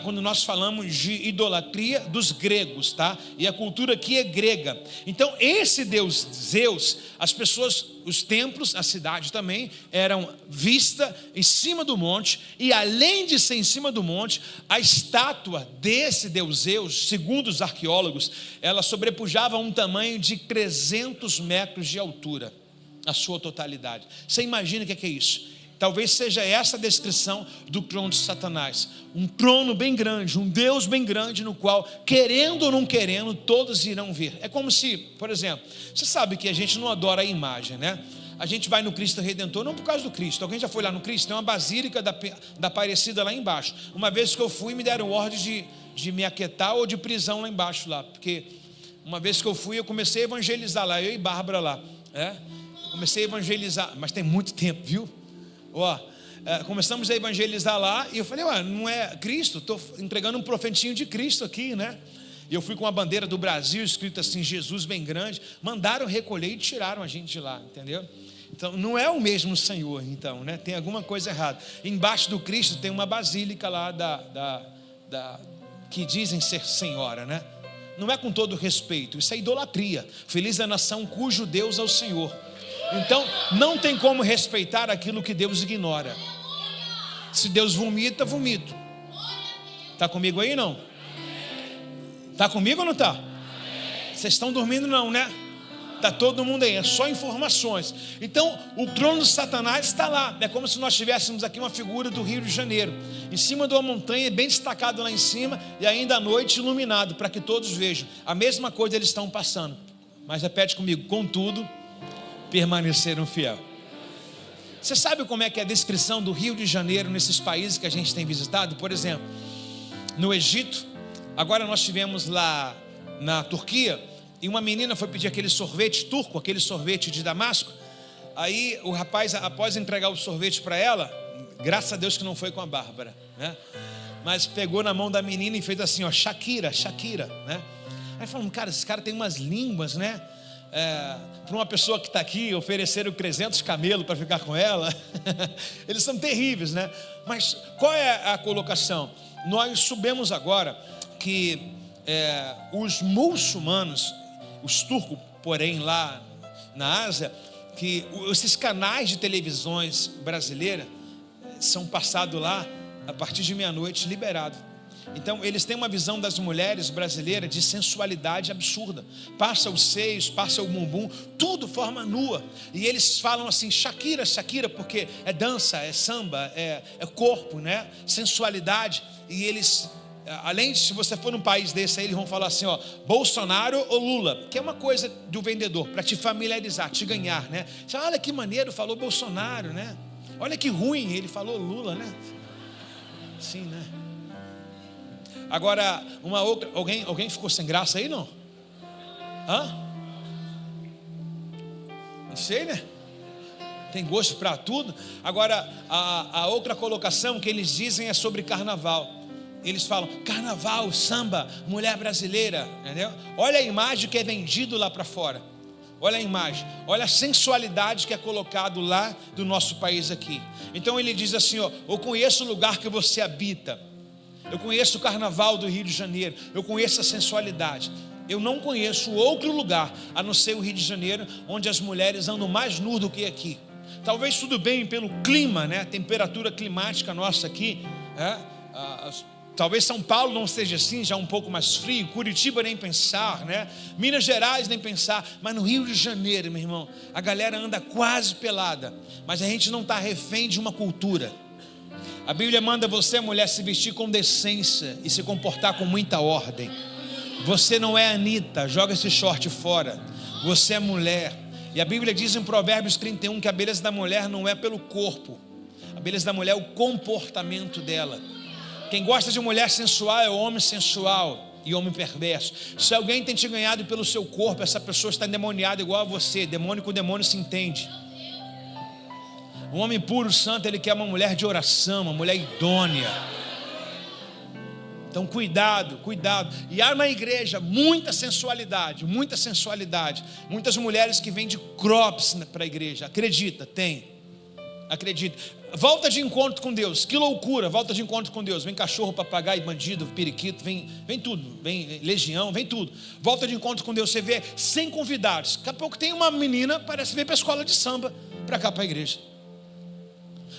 quando nós falamos de idolatria dos gregos, tá? E a cultura aqui é grega. Então esse deus Zeus, as pessoas, os templos, a cidade também eram vistas em cima do monte, e além de ser em cima do monte, a estátua desse deus Zeus, segundo os arqueólogos, ela sobrepujava um tamanho de 300 metros de altura, a sua totalidade. Você imagina o que é isso? Talvez seja essa a descrição do trono de Satanás. Um trono bem grande, um Deus bem grande, no qual, querendo ou não querendo, todos irão ver. É como se, por exemplo, você sabe que a gente não adora a imagem, né? A gente vai no Cristo Redentor, não por causa do Cristo. Alguém já foi lá no Cristo? Tem uma basílica da Aparecida lá embaixo. Uma vez que eu fui, me deram ordem de me aquietar ou de prisão lá embaixo, lá. Porque uma vez que eu fui, eu comecei a evangelizar lá, eu e Bárbara lá. Comecei a evangelizar, mas tem muito tempo, viu? Começamos a evangelizar lá, e eu falei: não é Cristo? Estou entregando um profetinho de Cristo aqui, né? E eu fui com a bandeira do Brasil, escrito assim, Jesus bem grande. Mandaram recolher e tiraram a gente de lá, entendeu? Então não é o mesmo Senhor, então, né? Tem alguma coisa errada. Embaixo do Cristo tem uma basílica lá que dizem ser senhora, né? Não é com todo respeito, isso é idolatria. Feliz a nação cujo Deus é o Senhor. Então não tem como respeitar aquilo que Deus ignora. Se Deus vomita, vomito. Está comigo aí não? Está comigo ou não está? Vocês estão dormindo não, né? Está todo mundo aí, é só informações. Então o trono de Satanás está lá. É como se nós tivéssemos aqui uma figura do Rio de Janeiro, em cima de uma montanha, bem destacado lá em cima, e ainda à noite iluminado, para que todos vejam. A mesma coisa eles estão passando. Mas repete comigo: contudo, permaneceram fiel. Você sabe como é que é a descrição do Rio de Janeiro nesses países que a gente tem visitado? Por exemplo, no Egito. Agora nós estivemos lá na Turquia, e uma menina foi pedir aquele sorvete turco, aquele sorvete de Damasco. Aí o rapaz, após entregar o sorvete para ela, graças a Deus que não foi com a Bárbara, né? Mas pegou na mão da menina e fez assim, Shakira, Shakira, né? Aí falamos: cara, esse cara tem umas línguas, né? Para uma pessoa que está aqui, ofereceram 300 camelos para ficar com ela. Eles são terríveis, né? Mas qual é a colocação? Nós soubemos agora que os muçulmanos, os turcos, porém lá na Ásia, que esses canais de televisões brasileiras são passados lá a partir de meia-noite, liberados. Então eles têm uma visão das mulheres brasileiras de sensualidade absurda. Passa os seios, passa o bumbum, tudo forma nua. E eles falam assim: Shakira, Shakira, porque é dança, é samba, é corpo, né? Sensualidade. E eles, além de, se você for num país desse aí, eles vão falar assim, Bolsonaro ou Lula, que é uma coisa do vendedor, para te familiarizar, te ganhar, né? Você, olha que maneiro, falou Bolsonaro, né? Olha que ruim, ele falou Lula, né? Sim, né? Agora, uma outra, alguém ficou sem graça aí, não? Não sei, né? Tem gosto para tudo. Agora, a outra colocação que eles dizem é sobre carnaval. Eles falam: carnaval, samba, mulher brasileira, entendeu? Olha a imagem que é vendido lá para fora. Olha a imagem, olha a sensualidade que é colocado lá do nosso país aqui. Então ele diz assim: eu conheço o lugar que você habita. Eu conheço o carnaval do Rio de Janeiro, eu conheço a sensualidade. Eu não conheço outro lugar, a não ser o Rio de Janeiro, onde as mulheres andam mais nuas do que aqui. Talvez tudo bem pelo clima, né? A temperatura climática nossa aqui, talvez São Paulo não seja assim, já um pouco mais frio. Curitiba nem pensar, né? Minas Gerais nem pensar. Mas no Rio de Janeiro, meu irmão, a galera anda quase pelada. Mas a gente não está refém de uma cultura. A Bíblia manda você, mulher, se vestir com decência e se comportar com muita ordem. Você não é Anitta, joga esse short fora. Você é mulher. E a Bíblia diz em Provérbios 31 que a beleza da mulher não é pelo corpo. A beleza da mulher é o comportamento dela. Quem gosta de mulher sensual é o homem sensual e homem perverso. Se alguém tem te ganhado pelo seu corpo, essa pessoa está endemoniada igual a você. Demônio com demônio se entende. Um homem puro, santo, ele quer uma mulher de oração, uma mulher idônea. Então cuidado. E há na igreja muita sensualidade. Muitas mulheres que vêm de crops para a igreja. Acredita. Volta de encontro com Deus, que loucura, volta de encontro com Deus. Vem cachorro, papagaio, bandido, periquito, vem tudo, vem legião, vem tudo. Volta de encontro com Deus, você vê 100 convidados. Daqui a pouco tem uma menina, parece vir para a escola de samba, para cá, para a igreja.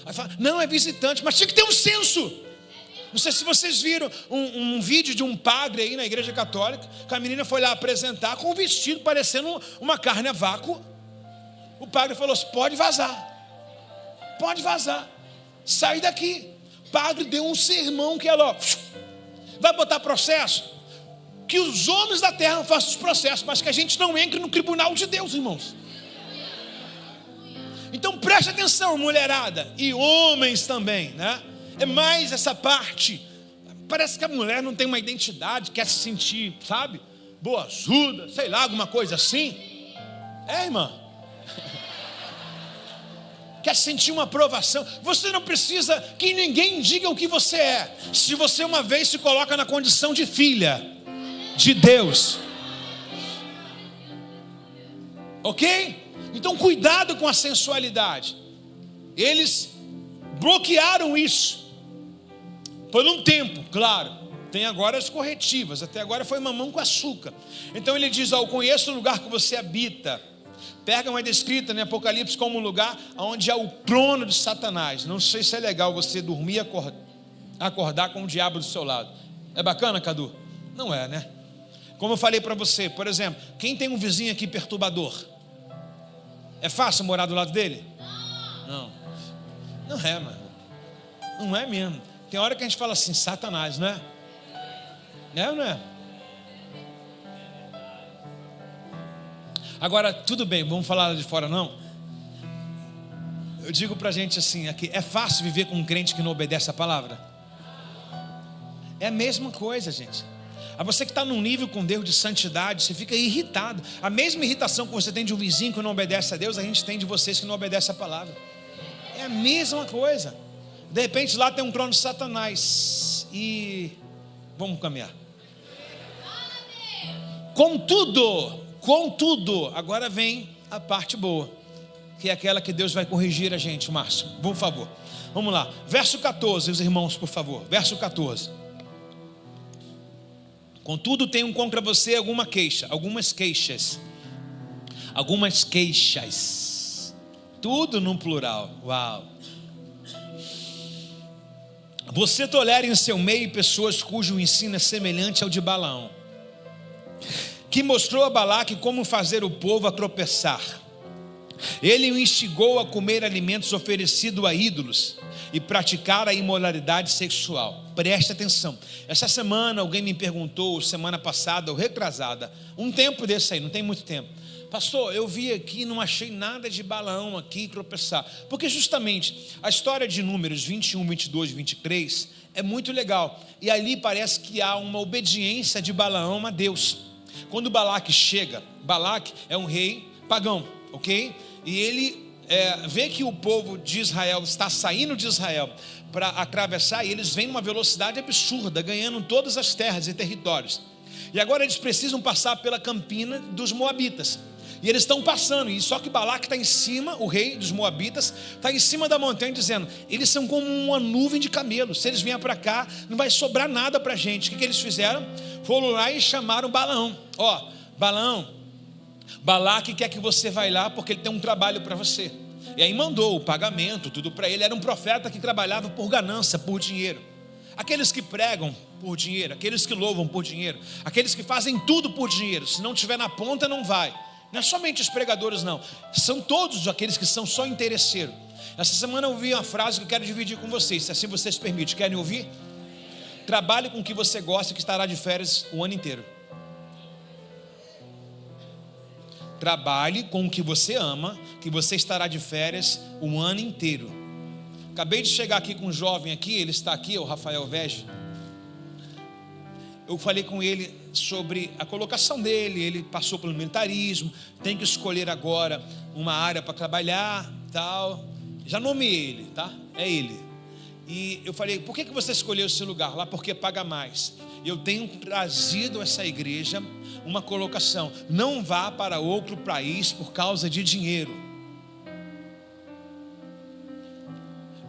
Aí fala, não, é visitante, mas tinha que ter um senso. Não sei se vocês viram um vídeo de um padre aí na igreja católica, que a menina foi lá apresentar com um vestido parecendo uma carne a vácuo. O padre falou assim, pode vazar, sai daqui. O padre deu um sermão que ela, vai botar processo? Que os homens da terra façam os processos, mas que a gente não entre no tribunal de Deus, irmãos. Então preste atenção, mulherada, e homens também, né? É mais essa parte. Parece que a mulher não tem uma identidade, quer se sentir, sabe, boazuda, sei lá, alguma coisa assim. Irmã, quer sentir uma aprovação. Você não precisa que ninguém diga o que você é. Se você uma vez se coloca na condição de filha de Deus, ok? Então cuidado com a sensualidade. Eles bloquearam isso por um tempo, claro. Tem agora as corretivas. Até agora foi mamão com açúcar. Então ele diz, eu conheço o lugar que você habita. Pérgamo é descrita em Apocalipse como um lugar onde há o trono de Satanás. Não sei se é legal você dormir e acordar com o diabo do seu lado. É bacana, Cadu? Não é, né? Como eu falei para você, por exemplo, quem tem um vizinho aqui perturbador? É fácil morar do lado dele? Não é, mano. Não é mesmo. Tem hora que a gente fala assim, Satanás, não é? É ou não é? Agora, tudo bem, vamos falar lá de fora não? Eu digo pra gente assim, aqui, é fácil viver com um crente que não obedece a palavra? É a mesma coisa, gente. A você que está num nível com Deus de santidade, você fica irritado. A mesma irritação que você tem de um vizinho que não obedece a Deus, a gente tem de vocês que não obedecem a palavra. É a mesma coisa. De repente lá tem um trono de Satanás e vamos caminhar. Contudo, agora vem a parte boa, que é aquela que Deus vai corrigir a gente, Márcio, por favor. Vamos lá, verso 14, os irmãos, por favor, verso 14. Contudo, tenho contra você algumas queixas, tudo no plural, uau. Você tolera em seu meio pessoas cujo ensino é semelhante ao de Balaão, que mostrou a Balaque como fazer o povo a tropeçar. Ele o instigou a comer alimentos oferecidos a ídolos e praticar a imoralidade sexual. Preste atenção. Essa semana alguém me perguntou, semana passada ou retrasada, um tempo desse aí, não tem muito tempo, pastor, eu vi aqui, não achei nada de Balaão aqui tropeçar, porque justamente a história de Números 21, 22, 23 é muito legal, e ali parece que há uma obediência de Balaão a Deus. Quando Balaque chega, Balaque é um rei pagão, ok? E ele vê que o povo de Israel está saindo de Israel para atravessar, e eles vêm numa velocidade absurda, ganhando todas as terras e territórios. E agora eles precisam passar pela campina dos Moabitas. E eles estão passando, e só que Balaque está em cima, o rei dos Moabitas, está em cima da montanha dizendo, eles são como uma nuvem de camelos, se eles vierem para cá, não vai sobrar nada para a gente. O que eles fizeram? Foram lá e chamaram Balaão. Balaão, Balaque quer que você vá lá, porque ele tem um trabalho para você. E aí mandou o pagamento, tudo para ele. Era um profeta que trabalhava por ganância, por dinheiro. Aqueles que pregam por dinheiro, aqueles que louvam por dinheiro, aqueles que fazem tudo por dinheiro, se não tiver na ponta não vai. Não é somente os pregadores não, são todos aqueles que são só interesseiros. Essa semana eu ouvi uma frase que eu quero dividir com vocês, se assim vocês permitem. Querem ouvir? Trabalhe com o que você gosta, que estará de férias o ano inteiro. Trabalhe com o que você ama, que você estará de férias o ano inteiro. Acabei de chegar aqui com um jovem aqui, ele está aqui, o Rafael Vege. Eu falei com ele sobre a colocação dele, ele passou pelo militarismo, tem que escolher agora uma área para trabalhar, tal. Já nomeei ele, tá? É ele. E eu falei, por que você escolheu esse lugar lá? Porque paga mais. Eu tenho trazido a essa igreja uma colocação: não vá para outro país por causa de dinheiro.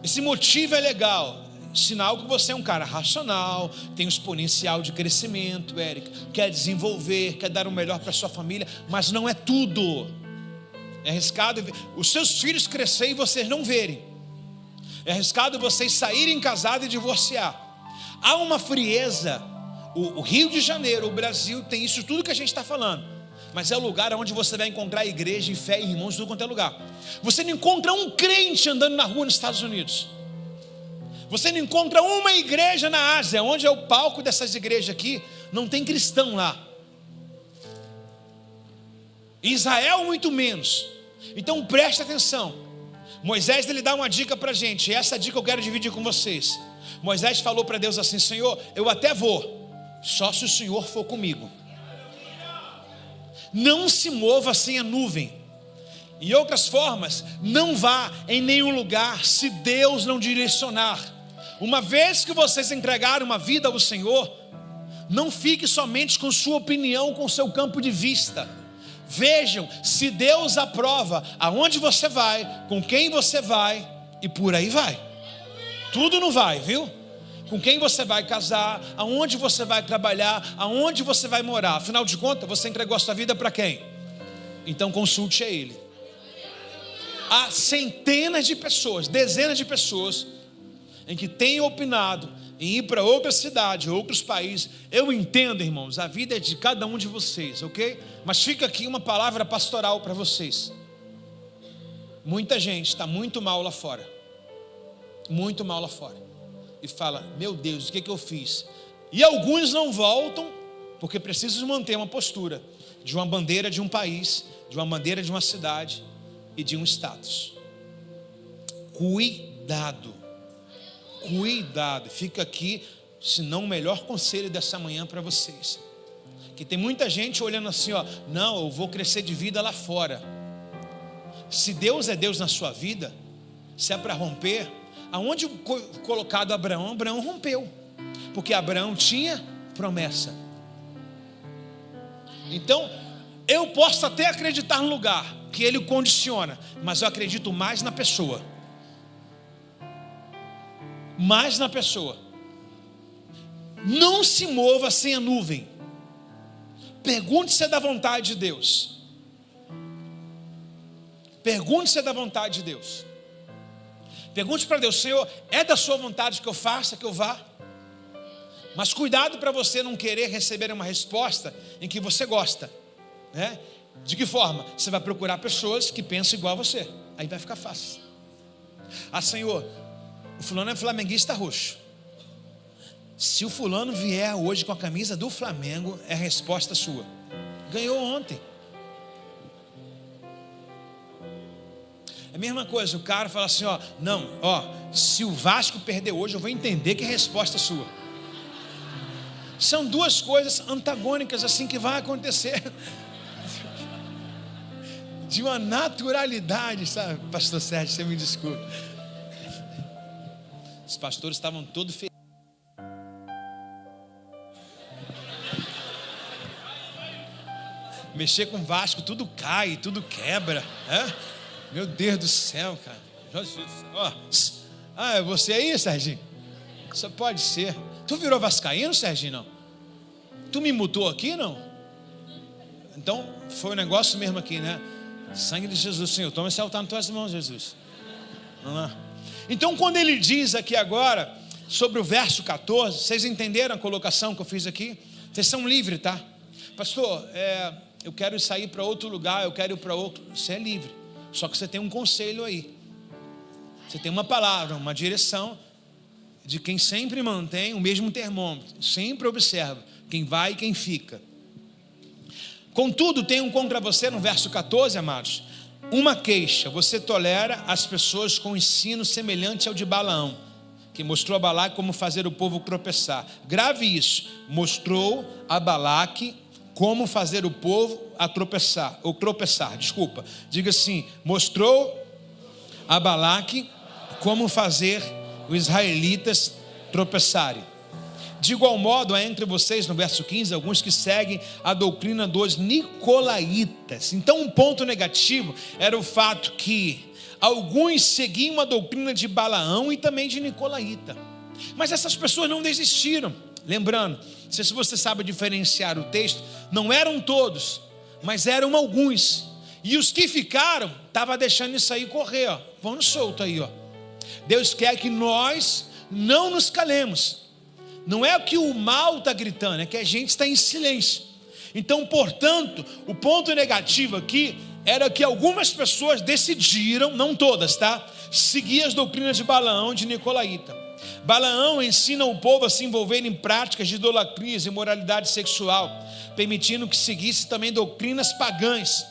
Esse motivo é legal, sinal que você é um cara racional, tem um exponencial de crescimento, Érica, quer desenvolver, quer dar o melhor para sua família, mas não é tudo. É arriscado os seus filhos crescerem e vocês não verem. É arriscado vocês saírem casados e divorciar. Há uma frieza. O Rio de Janeiro, o Brasil, tem isso tudo que a gente está falando. Mas é o lugar onde você vai encontrar igreja e fé e irmãos de tudo quanto é lugar. Você não encontra um crente andando na rua nos Estados Unidos. Você não encontra uma igreja na Ásia, onde é o palco dessas igrejas aqui, não tem cristão lá. Israel muito menos. Então preste atenção. Moisés, ele dá uma dica para a gente, e essa dica eu quero dividir com vocês. Moisés falou para Deus assim: Senhor, eu até vou, só se o Senhor for comigo. Não se mova sem a nuvem. Em outras formas, não vá em nenhum lugar se Deus não direcionar. Uma vez que vocês entregaram uma vida ao Senhor, não fique somente com sua opinião, com seu campo de vista. Vejam se Deus aprova aonde você vai, com quem você vai, e por aí vai. Tudo não vai, viu? Com quem você vai casar, aonde você vai trabalhar, aonde você vai morar. Afinal de contas, você entregou a sua vida para quem? Então consulte a Ele. Há centenas de pessoas, dezenas de pessoas em que têm opinado em ir para outra cidade, outros países. Eu entendo, irmãos, a vida é de cada um de vocês, ok? Mas fica aqui uma palavra pastoral para vocês. Muita gente está muito mal lá fora. Muito mal lá fora. E fala: meu Deus, o que eu fiz? E alguns não voltam porque precisam manter uma postura de uma bandeira de um país, de uma bandeira de uma cidade e de um status. Cuidado. Cuidado. Fica aqui, se não o melhor conselho dessa manhã para vocês. Que tem muita gente olhando assim, ó: não, eu vou crescer de vida lá fora. Se Deus é Deus na sua vida, se é para romper, aonde colocado Abraão, Abraão rompeu, porque Abraão tinha promessa. Então, eu posso até acreditar no lugar que ele condiciona, mas eu acredito mais na pessoa. Mais na pessoa. Não se mova sem a nuvem. Pergunte se é da vontade de Deus. Pergunte se é da vontade de Deus. Pergunte para Deus: Senhor, é da sua vontade que eu faça, que eu vá? Mas cuidado para você não querer receber uma resposta em que você gosta, né? De que forma? Você vai procurar pessoas que pensam igual a você. Aí vai ficar fácil. Ah, Senhor, o fulano é flamenguista roxo. Se o fulano vier hoje com a camisa do Flamengo, é a resposta sua. Ganhou ontem. É a mesma coisa, o cara fala assim, ó: não, ó, se o Vasco perder hoje, eu vou entender que é a resposta sua. São duas coisas antagônicas assim que vai acontecer. De uma naturalidade, sabe? Pastor Sérgio, você me desculpa. Os pastores estavam todos felizes. Mexer com Vasco, tudo cai, tudo quebra, é? Meu Deus do céu, cara. Ah, é você aí, Serginho? Só pode ser. Tu virou vascaíno, Serginho? Não? Tu me mutou aqui, não? Então, foi um negócio mesmo aqui, né? Sangue de Jesus, Senhor, toma esse altar nas tuas mãos, Jesus. Vamos lá. Então, quando ele diz aqui agora, sobre o verso 14, vocês entenderam a colocação que eu fiz aqui? Vocês são livres, tá? Pastor, eu quero sair para outro lugar, eu quero ir para outro. Você é livre, só que você tem um conselho aí. Você tem uma palavra, uma direção de quem sempre mantém o mesmo termômetro, sempre observa quem vai e quem fica. Contudo, tenho contra você, no verso 14, amados, uma queixa: você tolera as pessoas com ensino semelhante ao de Balaão, que mostrou a Balaque como fazer o povo tropeçar. Grave isso: mostrou a Balaque como fazer o povo a tropeçar, ou tropeçar, desculpa. Diga assim: mostrou a Balaque como fazer os israelitas tropeçarem. De igual modo, há entre vocês, no verso 15, alguns que seguem a doutrina dos nicolaítas. Então, um ponto negativo era o fato que alguns seguiam a doutrina de Balaão e também de Nicolaíta. Mas essas pessoas não desistiram. Lembrando, não sei se você sabe diferenciar o texto, não eram todos, mas eram alguns. E os que ficaram, estavam deixando isso aí correr, ó. Vamos solto aí, ó. Deus quer que nós não nos calemos. Não é que o mal está gritando, é que a gente está em silêncio. Então, portanto, o ponto negativo aqui era que algumas pessoas decidiram, não todas, tá? Seguir as doutrinas de Balaão e de Nicolaíta. Balaão ensina o povo a se envolver em práticas de idolatrias e imoralidade sexual, permitindo que seguisse também doutrinas pagãs.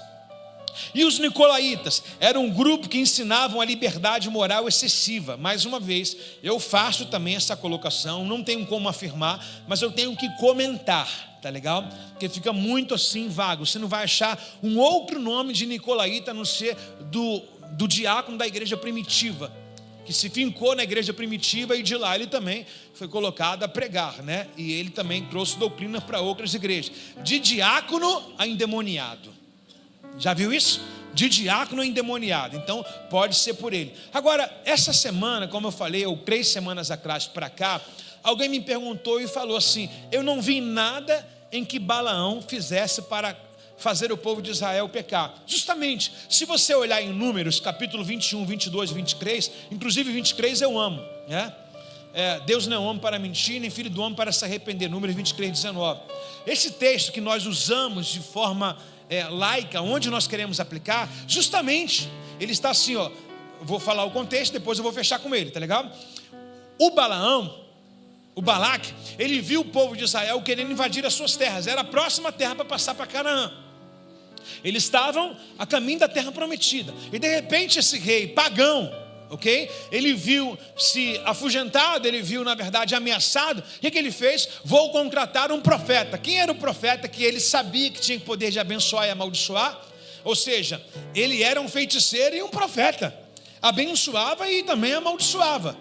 E os nicolaítas eram um grupo que ensinavam a liberdade moral excessiva. Mais uma vez, eu faço também essa colocação, não tenho como afirmar, mas eu tenho que comentar, tá legal? Porque fica muito assim vago, você não vai achar um outro nome de nicolaíta a não ser do diácono da igreja primitiva, que se fincou na igreja primitiva e de lá ele também foi colocado a pregar, né? E ele também trouxe doutrina para outras igrejas, de diácono a endemoniado. Já viu isso? De diácono endemoniado. Então pode ser por ele. Agora, essa semana, como eu falei, ou 3 semanas atrás para cá, alguém me perguntou e falou assim: eu não vi nada em que Balaão fizesse para fazer o povo de Israel pecar. Justamente, se você olhar em Números, capítulo 21, 22 e 23, inclusive 23 eu amo, né? Deus não é homem para mentir, nem filho do homem para se arrepender. Números 23, 19. Esse texto que nós usamos de forma laica, onde nós queremos aplicar, justamente, ele está assim, ó. Vou falar o contexto, depois eu vou fechar com ele, tá legal? O Balaque, ele viu o povo de Israel querendo invadir as suas terras, era a próxima terra para passar para Canaã. Eles estavam a caminho da terra prometida, e de repente esse rei pagão, ok? Ele viu-se afugentado, ele viu na verdade ameaçado. O que ele fez? Vou contratar um profeta. Quem era o profeta que ele sabia que tinha poder de abençoar e amaldiçoar? Ou seja, ele era um feiticeiro e um profeta, abençoava e também amaldiçoava.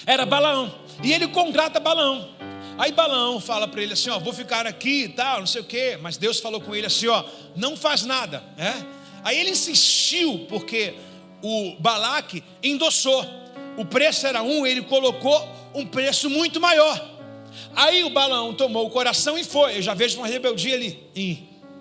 Era Balaão, e ele contrata Balaão. Aí Balaão fala para ele assim, ó, vou ficar aqui e tal, não sei o que. Mas Deus falou com ele assim, ó, não faz nada, né? Aí ele insistiu, porque o Balaque endossou. O preço era ele colocou um preço muito maior. Aí o Balaão tomou o coração e foi. Eu já vejo uma rebeldia ali.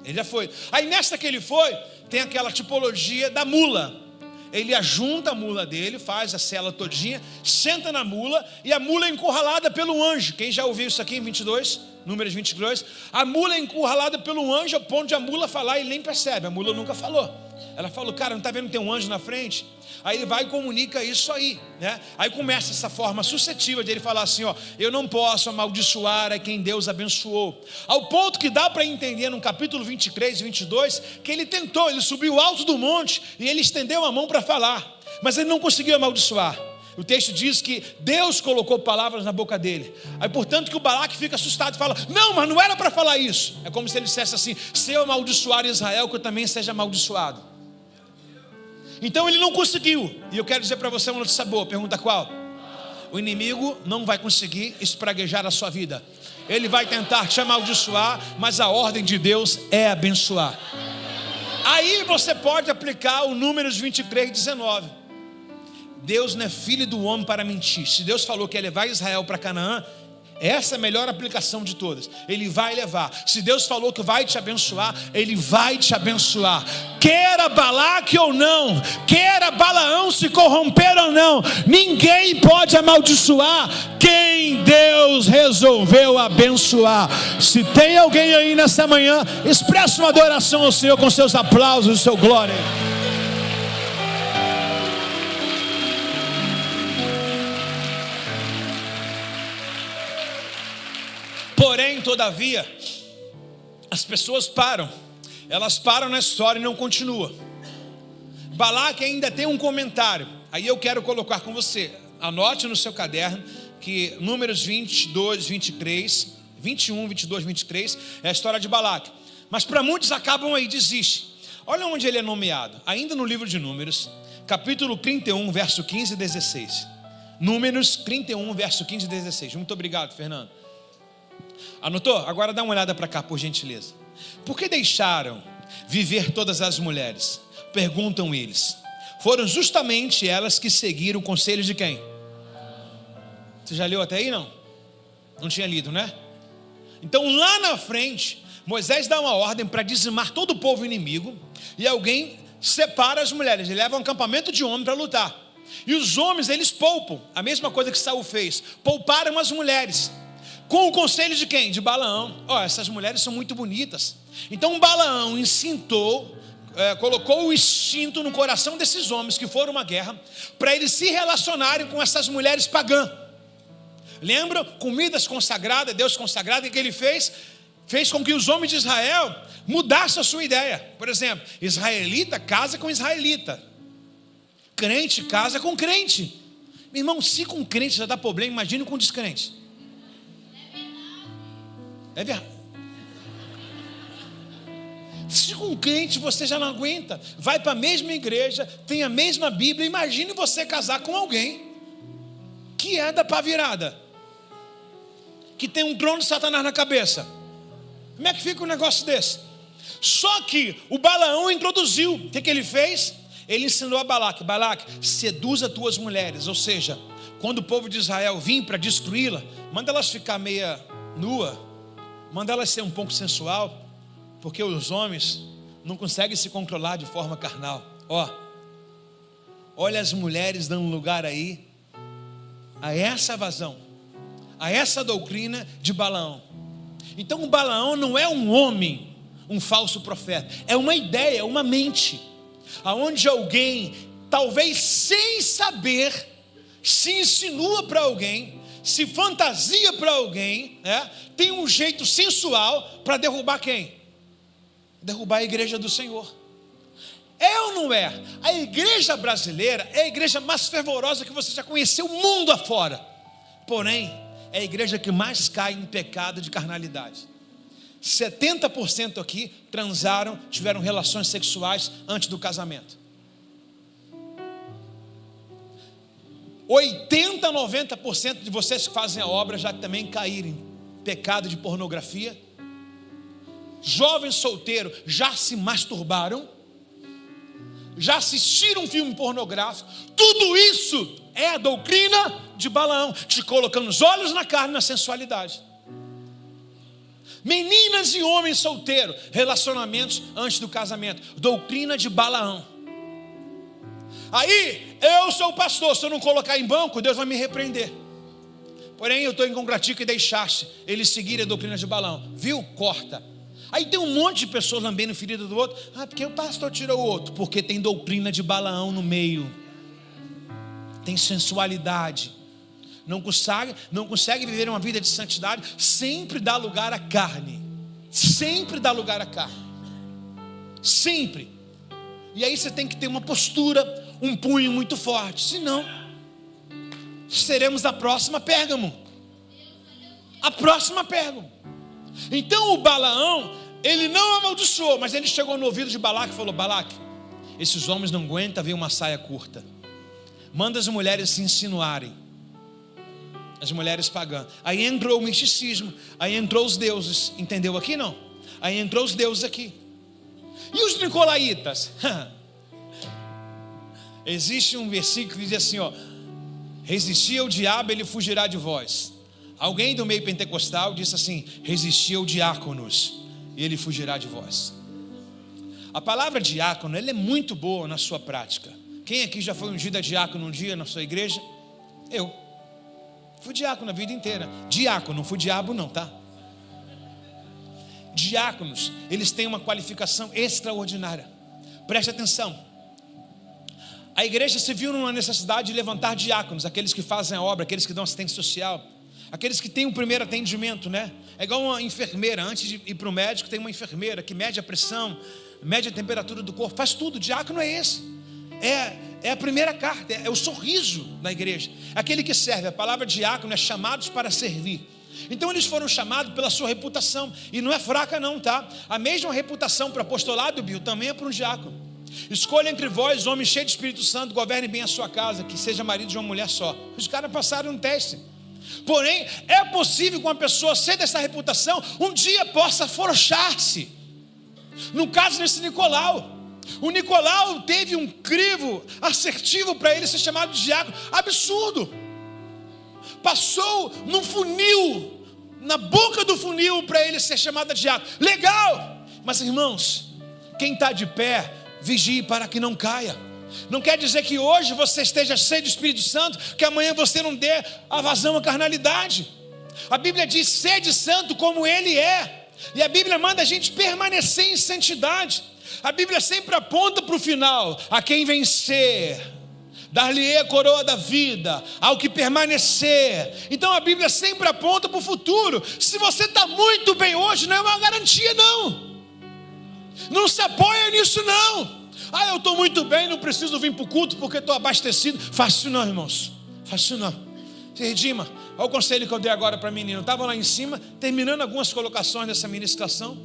Ele já foi. Aí nessa que ele foi, tem aquela tipologia da mula. Ele ajunta a mula dele, faz a cela todinha, senta na mula, e a mula é encurralada pelo anjo. Quem já ouviu isso aqui em 22? Números 22. A mula é encurralada pelo anjo, ao ponto de a mula falar e ele nem percebe. A mula nunca falou. Ela falou, cara, não está vendo que tem um anjo na frente? Aí ele vai e comunica isso aí, né? Aí começa essa forma suscetível de ele falar assim, ó, eu não posso amaldiçoar a quem Deus abençoou. Ao ponto que dá para entender no capítulo 23 e 22, que ele tentou, ele subiu alto do monte e ele estendeu a mão para falar, mas ele não conseguiu amaldiçoar. O texto diz que Deus colocou palavras na boca dele. Aí portanto que o Balaque fica assustado e fala, não, mas não era para falar isso. É como se ele dissesse assim, se eu amaldiçoar Israel, que eu também seja amaldiçoado. Então ele não conseguiu. E eu quero dizer para você uma notícia boa. Pergunta qual? O inimigo não vai conseguir espraguejar a sua vida. Ele vai tentar te amaldiçoar, mas a ordem de Deus é abençoar. Aí você pode aplicar o Números 23, 19. Deus não é filho do homem para mentir. Se Deus falou que ia levar Israel para Canaã, essa é a melhor aplicação de todas. Ele vai levar. Se Deus falou que vai te abençoar, Ele vai te abençoar. Queira Balaque ou não, queira Balaão se corromper ou não, ninguém pode amaldiçoar quem Deus resolveu abençoar. Se tem alguém aí nessa manhã, expressa uma adoração ao Senhor com seus aplausos e seu glória. Porém, todavia, as pessoas param. Elas param na história e não continuam. Balaque ainda tem um comentário. Aí eu quero colocar com você. Anote no seu caderno que Números 22, 23, 21, 22, 23 é a história de Balaque. Mas para muitos acabam aí, desiste. Olha onde ele é nomeado. Ainda no livro de Números, capítulo 31, verso 15 e 16. Números 31, verso 15 e 16. Muito obrigado, Fernando. Anotou? Agora dá uma olhada para cá, por gentileza. Por que deixaram viver todas as mulheres? Perguntam eles. Foram justamente elas que seguiram o conselho de quem? Você já leu até aí, não? Não tinha lido, né? Então lá na frente, Moisés dá uma ordem para dizimar todo o povo inimigo. E alguém separa as mulheres, ele leva um acampamento de homens para lutar. E os homens, eles poupam, a mesma coisa que Saul fez. Pouparam as mulheres. Com o conselho de quem? De Balaão. Essas mulheres são muito bonitas. Então Balaão colocou o instinto no coração desses homens que foram uma guerra, para eles se relacionarem com essas mulheres pagãs. Lembra? Comidas consagradas, Deus consagrado, o que ele fez? Fez com que os homens de Israel mudassem a sua ideia. Por exemplo, israelita casa com israelita, crente casa com crente. Meu irmão, se com crente já dá problema, imagine com descrente. É verdade. Se com crente você já não aguenta, vai para a mesma igreja, tem a mesma Bíblia, imagine você casar com alguém que é da pá virada, que tem um trono de Satanás na cabeça. Como é que fica um negócio desse? Só que o Balaão introduziu. O que ele fez? Ele ensinou a Balaque: Balaque, seduza tuas mulheres. Ou seja, quando o povo de Israel vir para destruí-la, manda elas ficar meia nua, manda elas ser um pouco sensual, porque os homens não conseguem se controlar de forma carnal. Olha as mulheres dando lugar aí a essa vazão, a essa doutrina de Balaão. Então o Balaão não é um homem, um falso profeta, é uma ideia, uma mente, aonde alguém, talvez sem saber, se insinua para alguém, se fantasia para alguém, tem um jeito sensual para derrubar quem? Derrubar a igreja do Senhor. É ou não é? A igreja brasileira é a igreja mais fervorosa que você já conheceu o mundo afora. Porém, é a igreja que mais cai em pecado de carnalidade. 70% aqui transaram, tiveram relações sexuais antes do casamento. 80%, 90% de vocês que fazem a obra já também caíram em pecado de pornografia. Jovens solteiros já se masturbaram, já assistiram um filme pornográfico. Tudo isso é a doutrina de Balaão, te colocando os olhos na carne e na sensualidade. Meninas e homens solteiros, relacionamentos antes do casamento, doutrina de Balaão. Aí, eu sou o pastor, se eu não colocar em banco, Deus vai me repreender. Porém, eu estou incongrativo e deixaste eles seguirem a doutrina de Balaão. Viu? Corta. Aí tem um monte de pessoas lambendo a ferida do outro. Porque o pastor tirou o outro. Porque tem doutrina de Balaão no meio. Tem sensualidade. Não consegue viver uma vida de santidade. Sempre dá lugar à carne. Sempre dá lugar à carne. Sempre. E aí você tem que ter uma postura, um punho muito forte. Senão, seremos a próxima Pérgamo. A próxima Pérgamo. Então o Balaão, ele não amaldiçoou, mas ele chegou no ouvido de Balaque e falou: Balaque, esses homens não aguentam ver uma saia curta. Manda as mulheres se insinuarem, as mulheres pagãs. Aí entrou o misticismo, aí entrou os deuses. Entendeu aqui não? Aí entrou os deuses aqui. E os nicolaítas? Existe um versículo que diz assim, resistir ao diabo, ele fugirá de vós. Alguém do meio pentecostal disse assim: resistir ao diáconos, e ele fugirá de vós. A palavra diácono, ela é muito boa na sua prática. Quem aqui já foi ungido a diácono um dia na sua igreja? Eu fui diácono a vida inteira. Diácono, não fui diabo não, tá? Diáconos, eles têm uma qualificação extraordinária. Preste atenção. A igreja se viu numa necessidade de levantar diáconos, aqueles que fazem a obra, aqueles que dão assistência social, aqueles que têm o primeiro atendimento, né? É igual uma enfermeira, antes de ir para o médico, tem uma enfermeira que mede a pressão, mede a temperatura do corpo, faz tudo. O diácono é esse. É a primeira carta, é o sorriso da igreja. Aquele que serve. A palavra diácono é chamados para servir. Então eles foram chamados pela sua reputação. E não é fraca não, tá? A mesma reputação para apostolado, Bill, também é para um diácono. Escolha entre vós, homem cheio de Espírito Santo, governe bem a sua casa, que seja marido de uma mulher só. Os caras passaram um teste. Porém, é possível que uma pessoa cheia dessa reputação um dia possa afrouxar-se. No caso desse Nicolau, o Nicolau teve um crivo assertivo para ele ser chamado de diácono, absurdo. Passou num funil, na boca do funil, para ele ser chamado de diácono, legal. Mas irmãos, quem está de pé, vigie para que não caia. Não quer dizer que hoje você esteja cheio do Espírito Santo, que amanhã você não dê a vazão à carnalidade. A Bíblia diz: sede santo como Ele é. E a Bíblia manda a gente permanecer em santidade. A Bíblia sempre aponta para o final: a quem vencer, dar-lhe-ei a coroa da vida, ao que permanecer. Então a Bíblia sempre aponta para o futuro. Se você está muito bem hoje, não é uma garantia, não. Não se apoia nisso, não. Eu estou muito bem, não preciso vir para o culto porque estou abastecido. Faça isso não, irmãos. Faça isso não. Se redima. Olha o conselho que eu dei agora para a menina. Eu estava lá em cima, terminando algumas colocações dessa ministração.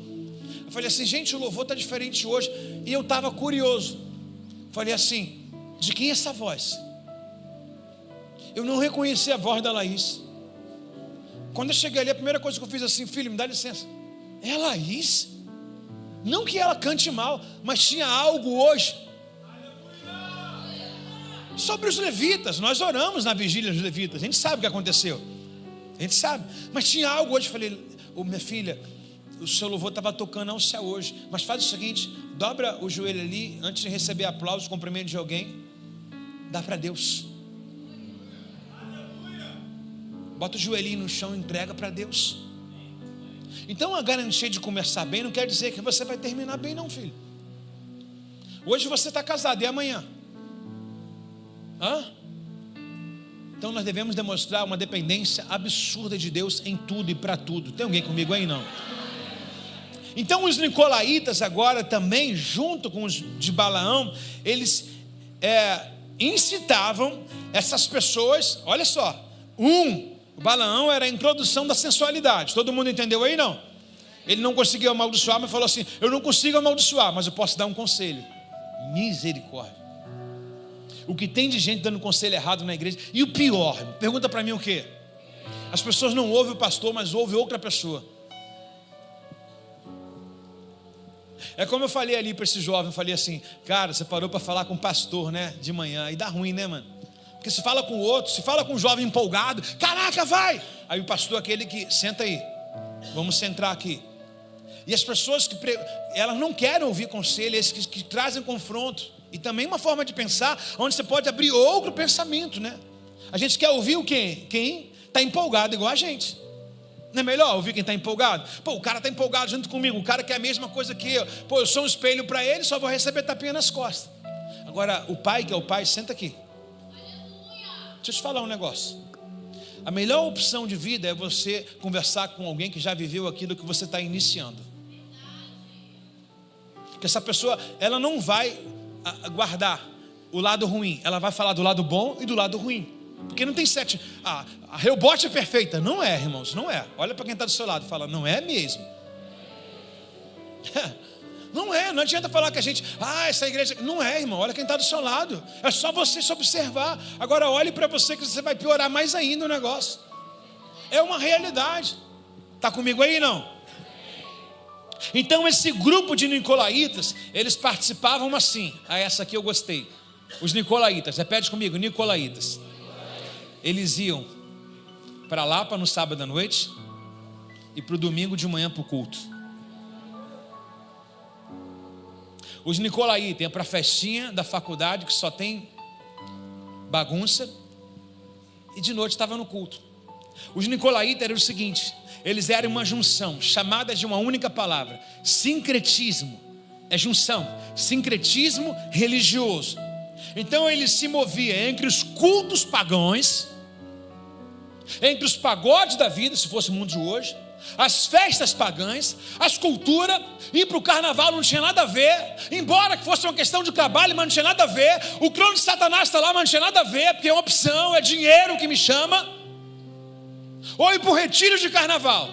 Eu falei assim: gente, o louvor está diferente hoje. E eu estava curioso. Falei assim: de quem é essa voz? Eu não reconheci a voz da Laís. Quando eu cheguei ali, a primeira coisa que eu fiz assim: filho, me dá licença. É a Laís? Não que ela cante mal, mas tinha algo hoje. Sobre os levitas, nós oramos na vigília dos levitas, a gente sabe o que aconteceu, a gente sabe, mas tinha algo hoje. Falei: minha filha, o seu louvor estava tocando ao céu hoje, mas faz o seguinte, dobra o joelho ali, antes de receber aplauso, cumprimento de alguém, dá para Deus, bota o joelhinho no chão e entrega para Deus. Então a garantia de começar bem não quer dizer que você vai terminar bem, não, filho. Hoje você está casado, e amanhã? Então nós devemos demonstrar uma dependência absurda de Deus em tudo e para tudo. Tem alguém comigo aí, não? Então os nicolaítas agora também, junto com os de Balaão, eles incitavam essas pessoas. Olha só, o Balaão era a introdução da sensualidade. Todo mundo entendeu aí, não? Ele não conseguiu amaldiçoar, mas falou assim: eu não consigo amaldiçoar, mas eu posso dar um conselho. Misericórdia. O que tem de gente dando conselho errado na igreja. E o pior, pergunta para mim o quê? As pessoas não ouvem o pastor, mas ouvem outra pessoa. É como eu falei ali para esse jovem, eu falei assim: cara, você parou para falar com o pastor, né, de manhã, e dá ruim, né, mano? Porque se fala com o outro, se fala com um jovem empolgado, caraca, vai! Aí o pastor, aquele que, senta aí, vamos centrar aqui. E as pessoas que elas não querem ouvir conselho, esses que trazem confronto. E também uma forma de pensar, onde você pode abrir outro pensamento, né? A gente quer ouvir o quê? Quem está empolgado igual a gente. Não é melhor ouvir quem está empolgado? O cara está empolgado junto comigo, o cara quer a mesma coisa que eu. Eu sou um espelho para ele, só vou receber tapinha nas costas. Agora, o pai, que é o pai, senta aqui. Deixa eu te falar um negócio. A melhor opção de vida é você conversar com alguém que já viveu aquilo que você está iniciando. Porque essa pessoa, ela não vai guardar o lado ruim, ela vai falar do lado bom e do lado ruim. Porque não tem sete. A rebote é perfeita. Não é, irmãos, não é. Olha para quem está do seu lado e fala: não é mesmo. Não é, não adianta falar que a gente, essa igreja, não é, irmão, olha quem está do seu lado, é só você se observar. Agora olhe para você que você vai piorar mais ainda o negócio. É uma realidade. Está comigo aí, não? Então esse grupo de nicolaítas, eles participavam assim. Essa aqui eu gostei. Os nicolaítas, repete comigo, nicolaítas. Eles iam para Lapa no sábado à noite e para o domingo de manhã para o culto. Os nicolaítas iam para a festinha da faculdade, que só tem bagunça, e de noite estava no culto. Os nicolaítas eram o seguinte: eles eram uma junção, chamada de uma única palavra: sincretismo. É junção, sincretismo religioso. Então eles se moviam entre os cultos pagãos, entre os pagodes da vida, se fosse o mundo de hoje, as festas pagãs, as culturas. Ir para o carnaval não tinha nada a ver, embora que fosse uma questão de trabalho, mas não tinha nada a ver. O trono de Satanás está lá, mas não tinha nada a ver, porque é uma opção, é dinheiro que me chama. Ou ir para o retiro de carnaval.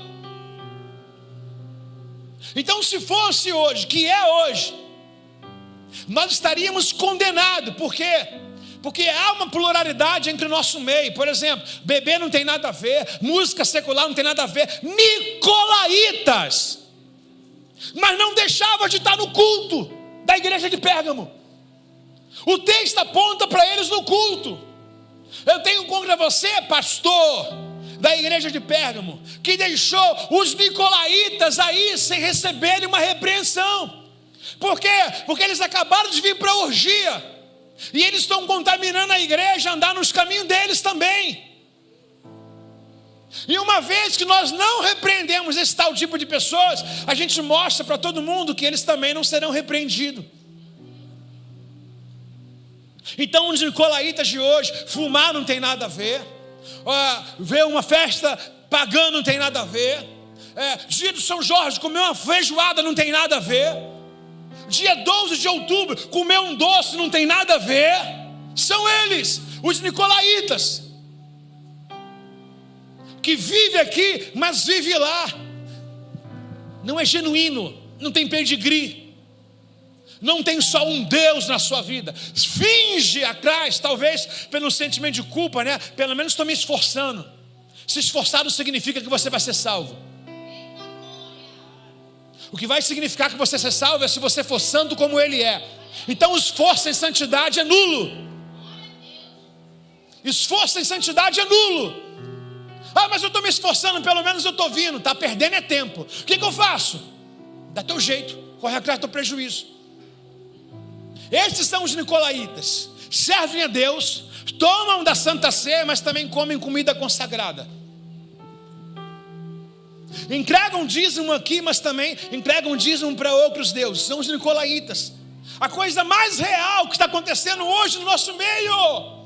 Então, se fosse hoje, que é hoje, nós estaríamos condenados. Por quê? Porque há uma pluralidade entre o nosso meio. Por exemplo, bebê não tem nada a ver, música secular não tem nada a ver. Nicolaítas, mas não deixava de estar no culto da igreja de Pérgamo. O texto aponta para eles no culto. Eu tenho contra você, pastor da igreja de Pérgamo, que deixou os nicolaítas aí sem receberem uma repreensão. Por quê? Porque eles acabaram de vir para a orgia, e eles estão contaminando a igreja, andar nos caminhos deles também. E uma vez que nós não repreendemos esse tal tipo de pessoas, a gente mostra para todo mundo que eles também não serão repreendidos. Então os nicolaítas de hoje, fumar não tem nada a ver, ver uma festa pagã não tem nada a ver, dia do São Jorge, comer uma feijoada não tem nada a ver, dia 12 de outubro, comer um doce não tem nada a ver. São eles, os nicolaítas, que vive aqui, mas vive lá. Não é genuíno, não tem pedigree, não tem só um Deus na sua vida. Finge atrás, talvez pelo sentimento de culpa, né? Pelo menos estou me esforçando. Se esforçar não significa que você vai ser salvo. O que vai significar que você ser salvo é se você for santo como Ele é. Então o esforço em santidade é nulo. Esforço em santidade é nulo. Mas eu estou me esforçando, pelo menos eu estou vindo. Está perdendo é tempo. O que eu faço? Dá teu jeito, corre atrás do teu prejuízo. Estes são os nicolaítas. Servem a Deus, tomam da Santa Ceia, mas também comem comida consagrada. Entregam dízimo aqui, mas também entregam dízimo para outros deuses. São os nicolaítas. A coisa mais real que está acontecendo hoje no nosso meio.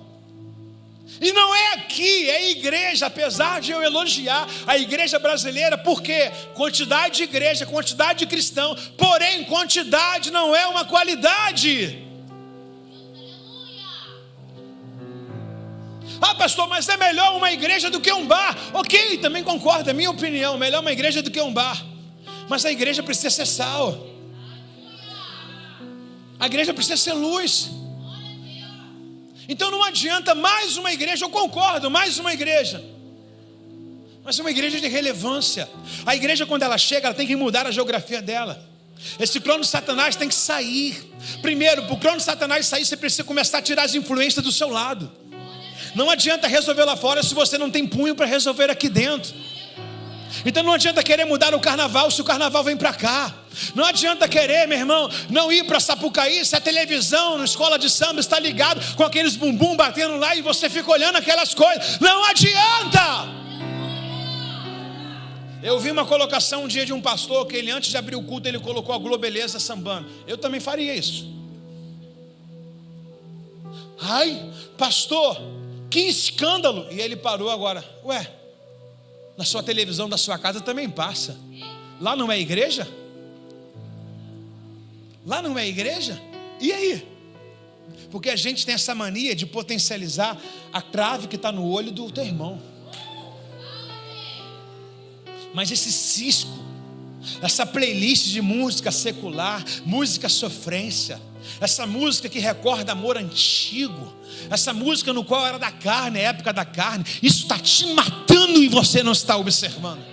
E não é aqui, é a igreja. Apesar de eu elogiar a igreja brasileira, porque quantidade de igreja, quantidade de cristão, porém quantidade não é uma qualidade. Pastor, mas é melhor uma igreja do que um bar. Ok, também concordo, é minha opinião. Melhor uma igreja do que um bar. Mas a igreja precisa ser sal. A igreja precisa ser luz. Então não adianta mais uma igreja. Eu concordo, mais uma igreja, mas é uma igreja de relevância. A igreja, quando ela chega, ela tem que mudar a geografia dela. Esse trono de Satanás tem que sair. Primeiro, para o trono de Satanás sair, você precisa começar a tirar as influências do seu lado. Não adianta resolver lá fora se você não tem punho para resolver aqui dentro. Então não adianta querer mudar o carnaval se o carnaval vem para cá. Não adianta querer, meu irmão, não ir para Sapucaí se a televisão na escola de samba está ligado com aqueles bumbum batendo lá e você fica olhando aquelas coisas. Não adianta. Eu vi uma colocação um dia de um pastor que ele, antes de abrir o culto, ele colocou a Globeleza sambando. Eu também faria isso. Ai, pastor, que escândalo. E ele parou agora. Ué, na sua televisão da sua casa também passa. Lá não é igreja? Lá não é igreja? E aí? Porque a gente tem essa mania de potencializar a trave que está no olho do teu irmão. Mas esse cisco, essa playlist de música secular, música sofrência, essa música que recorda amor antigo, essa música no qual era da carne, época da carne, isso está te matando e você não está observando.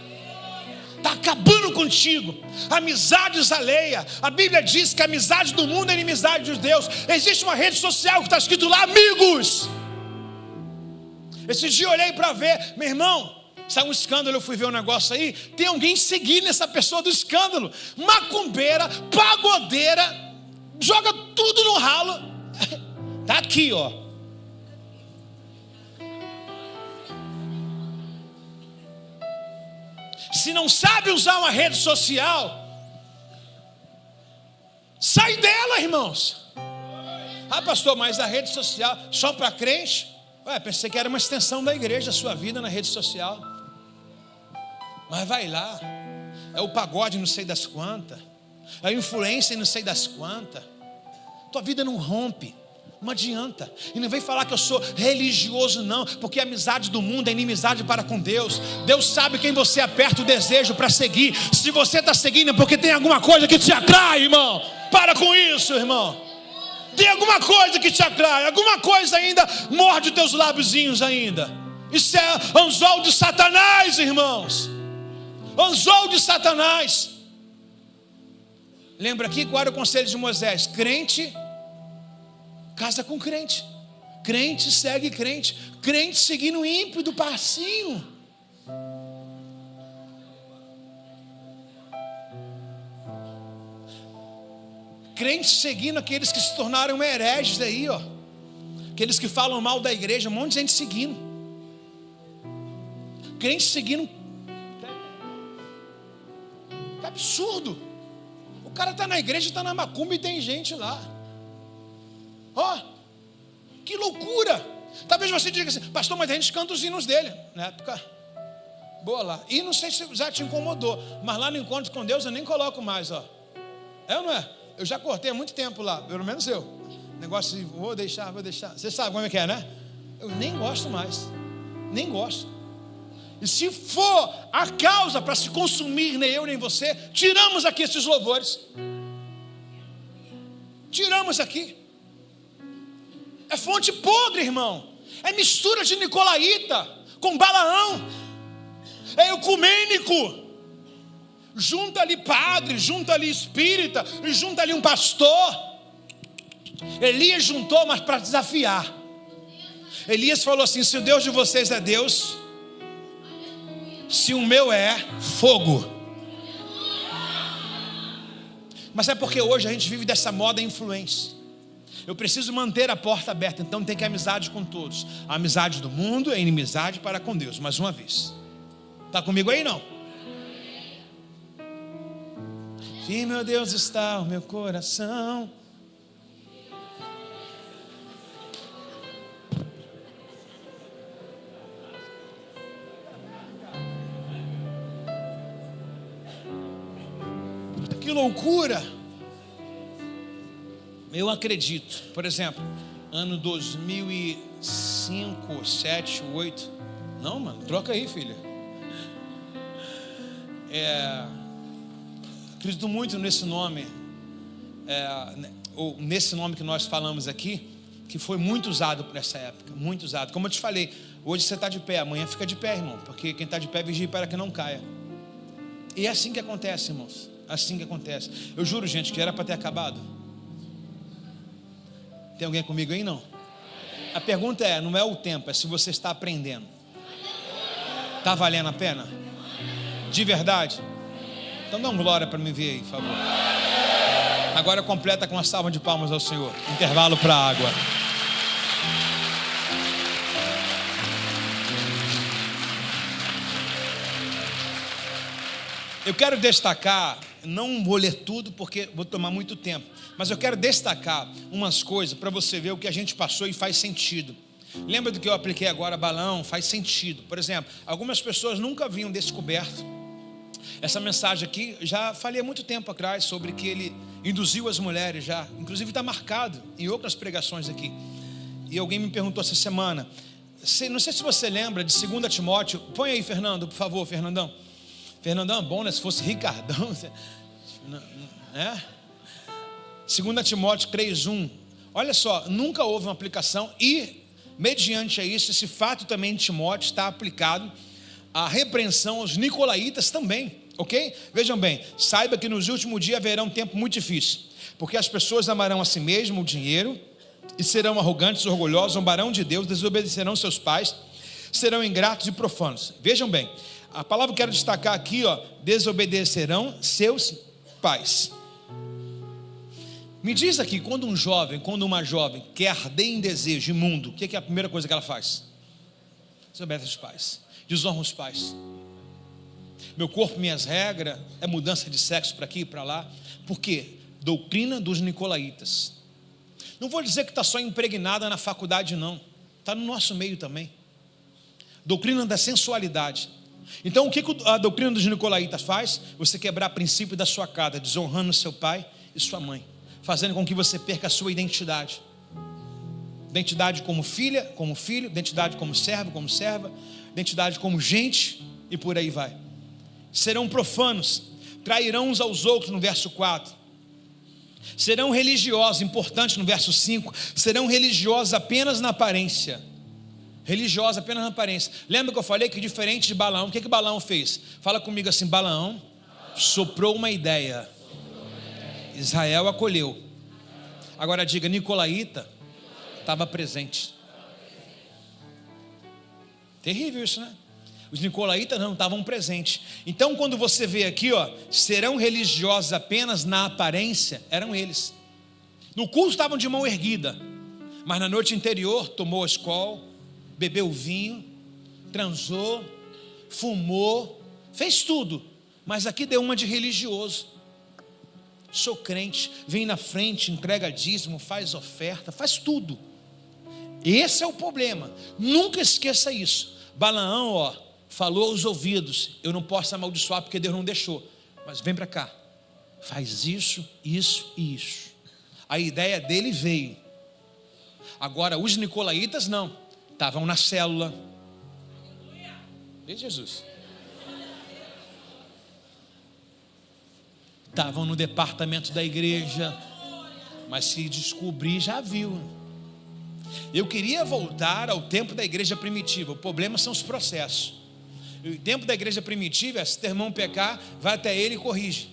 Está acabando contigo. Amizades alheia. A Bíblia diz que a amizade do mundo é inimizade de Deus. Existe uma rede social que está escrito lá, amigos. Esse dia eu olhei para ver, meu irmão, saiu um escândalo, eu fui ver um negócio aí, tem alguém seguindo essa pessoa do escândalo, macumbeira, pagodeira, joga tudo no ralo. Está aqui, ó. Se não sabe usar uma rede social, sai dela, irmãos. Pastor, mas a rede social só para crente? Pensei que era uma extensão da igreja, a sua vida na rede social. Mas vai lá, é o pagode não sei das quantas, é a influência não sei das quantas. Tua vida não rompe. Não adianta. E não vem falar que eu sou religioso não, porque a amizade do mundo é inimizade para com Deus. Deus sabe quem você aperta o desejo para seguir. Se você está seguindo é porque tem alguma coisa que te atrai, irmão. Para com isso, irmão. Tem alguma coisa que te atrai, alguma coisa ainda morde os teus lábiozinhos ainda. Isso é anzol de Satanás, irmãos. Anzol de Satanás. Lembra aqui qual era o conselho de Moisés? Crente casa com crente, crente segue crente, crente seguindo o ímpio do passinho. Crente seguindo aqueles que se tornaram hereges aí, ó. Aqueles que falam mal da igreja, um monte de gente seguindo. Crente seguindo. Que absurdo. O cara está na igreja, está na macumba e tem gente lá. Ó, que loucura. Talvez você diga assim, pastor, mas a gente canta os hinos dele. Na época, boa lá. E não sei se já te incomodou, mas lá no encontro com Deus eu nem coloco mais, ó. É ou não é? Eu já cortei há muito tempo lá, pelo menos eu. Negócio de vou deixar. Você sabe como é que é, né? Eu nem gosto mais. Nem gosto. E se for a causa para se consumir, nem eu nem você, tiramos aqui esses louvores. Tiramos aqui. É fonte podre, irmão. É mistura de nicolaíta com Balaão. É ecumênico. Junta ali padre, junta ali espírita, junta ali um pastor. Elias juntou, mas para desafiar. Elias falou assim: se o Deus de vocês é Deus, se o meu é fogo. Mas é porque hoje a gente vive dessa moda influência. Eu preciso manter a porta aberta, então tem que ter amizade com todos. A amizade do mundo é inimizade para com Deus. Mais uma vez. Está comigo aí não? Firme, meu Deus, está o meu coração. Que loucura. Eu acredito, por exemplo, ano 2005, 2007, 2008. Não, mano, troca aí, filha. Acredito muito nesse nome, ou nesse nome que nós falamos aqui, que foi muito usado nessa época, muito usado. Como eu te falei, hoje você está de pé, amanhã fica de pé, irmão, porque quem está de pé vigia para que não caia. E é assim que acontece, irmãos, assim que acontece. Eu juro, gente, que era para ter acabado. Tem alguém comigo aí? Não? A pergunta não é o tempo, é se você está aprendendo. Está valendo a pena? De verdade? Então dá uma glória para me ver aí, por favor. Agora completa com uma salva de palmas ao Senhor. Intervalo para a água. Eu quero destacar, não vou ler tudo porque vou tomar muito tempo, mas eu quero destacar umas coisas para você ver o que a gente passou e faz sentido. Lembra do que eu apliquei agora, balão? Faz sentido. Por exemplo, algumas pessoas nunca haviam descoberto essa mensagem aqui. Já falei há muito tempo atrás sobre que ele induziu as mulheres já, inclusive está marcado em outras pregações aqui. E alguém me perguntou essa semana, não sei se você lembra de 2 Timóteo. Põe aí, Fernando, por favor, Fernandão. Fernandão é bom, né? Se fosse Ricardão, né? 2 Timóteo 3:1. Olha só, nunca houve uma aplicação e, mediante a isso, esse fato também de Timóteo está aplicado à repreensão aos nicolaítas também, ok? Vejam bem, saiba que nos últimos dias haverá um tempo muito difícil, porque as pessoas amarão a si mesmo o dinheiro e serão arrogantes, orgulhosos, zombarão de Deus, desobedecerão seus pais, serão ingratos e profanos. Vejam bem, a palavra que eu quero destacar aqui, ó, desobedecerão seus pais. Me diz aqui, quando uma jovem quer arder em desejo imundo, o que é a primeira coisa que ela faz? Desobedece os pais, desonra os pais. Meu corpo, minhas regras, é mudança de sexo para aqui e para lá. Por quê? Doutrina dos nicolaítas. Não vou dizer que está só impregnada na faculdade, não. Está no nosso meio também. Doutrina da sensualidade. Então o que a doutrina dos nicolaítas faz? Você quebrar o princípio da sua casa, desonrando seu pai e sua mãe, fazendo com que você perca a sua identidade. Identidade como filha, como filho, identidade como servo, como serva, identidade como gente, e por aí vai. Serão profanos, trairão uns aos outros, no verso 4. Serão religiosos, importante no verso 5, serão religiosos apenas na aparência. Religiosos apenas na aparência. Lembra que eu falei que diferente de Balaão, o que Balaão fez? Fala comigo assim: Balaão soprou uma ideia, Israel acolheu. Agora diga, nicolaíta estava presente. Terrível isso, né? Os nicolaítas não estavam presentes. Então quando você vê aqui, ó, serão religiosos apenas na aparência, eram eles. No culto estavam de mão erguida, mas na noite anterior tomou escol, bebeu vinho, transou, fumou, fez tudo. Mas aqui deu uma de religioso. Sou crente, vem na frente, entrega dízimo, faz oferta, faz tudo. Esse é o problema. Nunca esqueça isso. Balaão, ó, falou aos ouvidos: eu não posso amaldiçoar porque Deus não deixou, mas vem para cá, faz isso, isso e isso. A ideia dele veio. Agora os nicolaítas não, estavam na célula. Vê Jesus. Estavam no departamento da igreja, mas se descobrir já viu. Eu queria voltar ao tempo da igreja primitiva. O problema são os processos. O tempo da igreja primitiva é: se teu irmão pecar, vai até ele e corrige.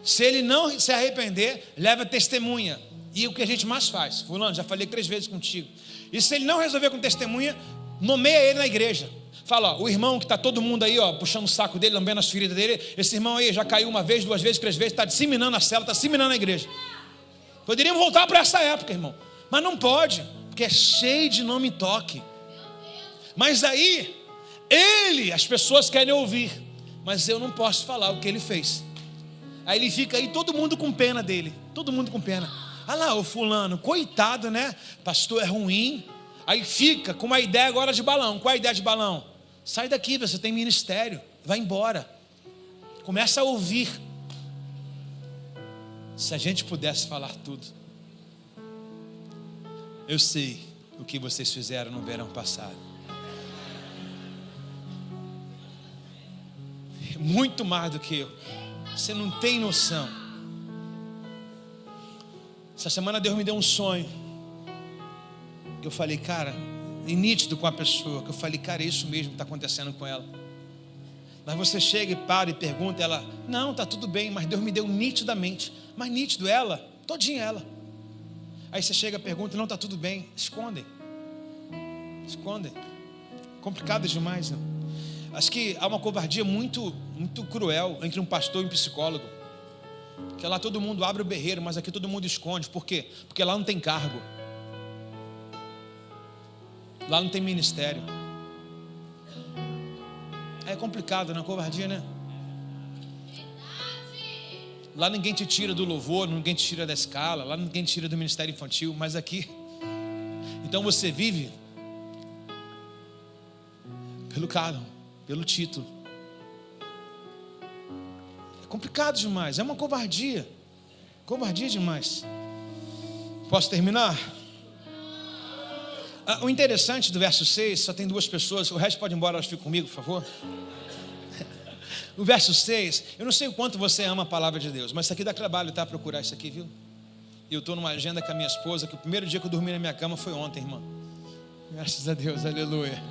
Se ele não se arrepender, leva testemunha. E o que a gente mais faz? Fulano, já falei 3 vezes contigo. E se ele não resolver com testemunha, nomeia ele na igreja. Fala, ó, o irmão que está todo mundo aí, ó, puxando o saco dele, lambendo as feridas dele, esse irmão aí já caiu 1 vez, 2 vezes, 3 vezes, está disseminando a célula, está disseminando a igreja. Poderíamos voltar para essa época, irmão, mas não pode, porque é cheio de não me toque. Mas aí, as pessoas querem ouvir, mas eu não posso falar o que ele fez. Aí ele fica aí, todo mundo com pena dele, todo mundo com pena. Ah lá, o fulano, coitado, né? Pastor é ruim. Aí fica com uma ideia agora de Balaão. Qual é a ideia de Balaão? Sai daqui, você tem ministério, vai embora. Começa a ouvir. Se a gente pudesse falar tudo. Eu sei o que vocês fizeram no verão passado. Muito mais do que eu. Você não tem noção. Essa semana Deus me deu um sonho. Que eu falei, cara, e nítido com a pessoa. Que eu falei, cara, é isso mesmo que está acontecendo com ela. Mas você chega e para e pergunta, ela, não, está tudo bem, mas Deus me deu nitidamente. Mas nítido ela, todinha ela. Aí você chega e pergunta, não, está tudo bem. Escondem. Complicado demais, não? Acho que há uma covardia muito cruel entre um pastor e um psicólogo. Que lá todo mundo abre o berreiro, mas aqui todo mundo esconde. Por quê? Porque lá não tem cargo. Lá não tem ministério. É complicado, não é covardia, né? Lá ninguém te tira do louvor, ninguém te tira da escala, lá ninguém te tira do ministério infantil, mas aqui. Então você vive pelo cargo, pelo título. É complicado demais, é uma covardia. Covardia demais. Posso terminar? O interessante do verso 6, só tem 2 pessoas, o resto pode ir embora, elas ficam comigo, por favor. O verso 6, eu não sei o quanto você ama a palavra de Deus, mas isso aqui dá trabalho, tá? Procurar isso aqui, viu? Eu estou numa agenda com a minha esposa, que o primeiro dia que eu dormi na minha cama foi ontem, irmã. Graças a Deus, aleluia.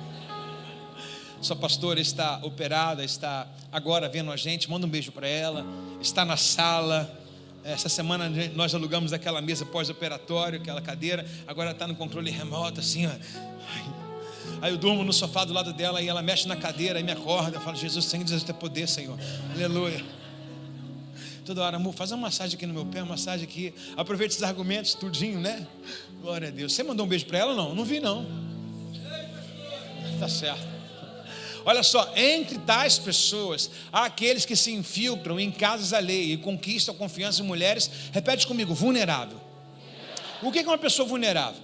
Sua pastora está operada, está agora vendo a gente, manda um beijo para ela, está na sala. Essa semana nós alugamos aquela mesa pós-operatório, aquela cadeira, agora está no controle remoto, assim, ó. Aí eu durmo no sofá do lado dela, e ela mexe na cadeira, e me acorda, eu falo, Jesus, Senhor, Deus tem poder, Senhor, aleluia. Toda hora, amor, faz uma massagem aqui no meu pé, uma massagem aqui, aproveita esses argumentos, tudinho, né? Glória a Deus. Você mandou um beijo para ela ou não? Não vi não. Tá certo. Olha só, entre tais pessoas, há aqueles que se infiltram em casas alheias e conquistam a confiança em mulheres, repete comigo, vulnerável. O que é uma pessoa vulnerável?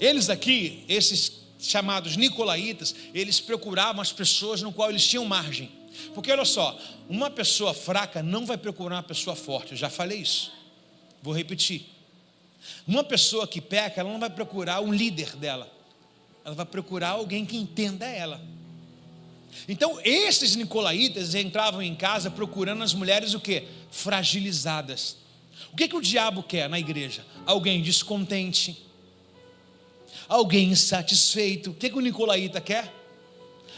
Eles aqui, esses chamados nicolaítas, eles procuravam as pessoas no qual eles tinham margem. Porque olha só, uma pessoa fraca não vai procurar uma pessoa forte, eu já falei isso, vou repetir. Uma pessoa que peca, ela não vai procurar um líder dela, ela vai procurar alguém que entenda ela. Então esses nicolaítas entravam em casa procurando as mulheres o quê? Fragilizadas. O que o diabo quer na igreja? Alguém descontente, alguém insatisfeito. O que o nicolaíta quer?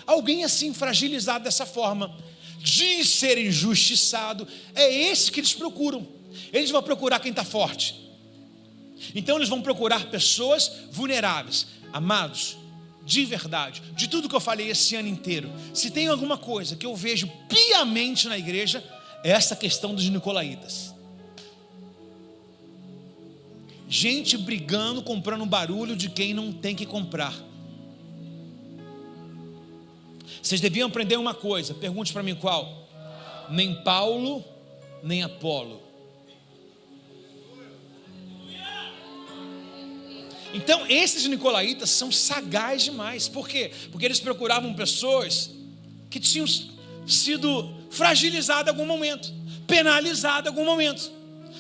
Alguém assim fragilizado dessa forma, de ser injustiçado. É esse que eles procuram. Eles vão procurar quem está forte. Então eles vão procurar pessoas vulneráveis. Amados, de verdade, de tudo que eu falei esse ano inteiro, se tem alguma coisa que eu vejo piamente na igreja, é essa questão dos nicolaítas. Gente brigando, comprando barulho de quem não tem que comprar. Vocês deviam aprender uma coisa, pergunte para mim qual? Nem Paulo, nem Apolo. Então esses nicolaítas são sagazes demais. Por quê? Porque eles procuravam pessoas que tinham sido fragilizadas em algum momento, penalizadas em algum momento.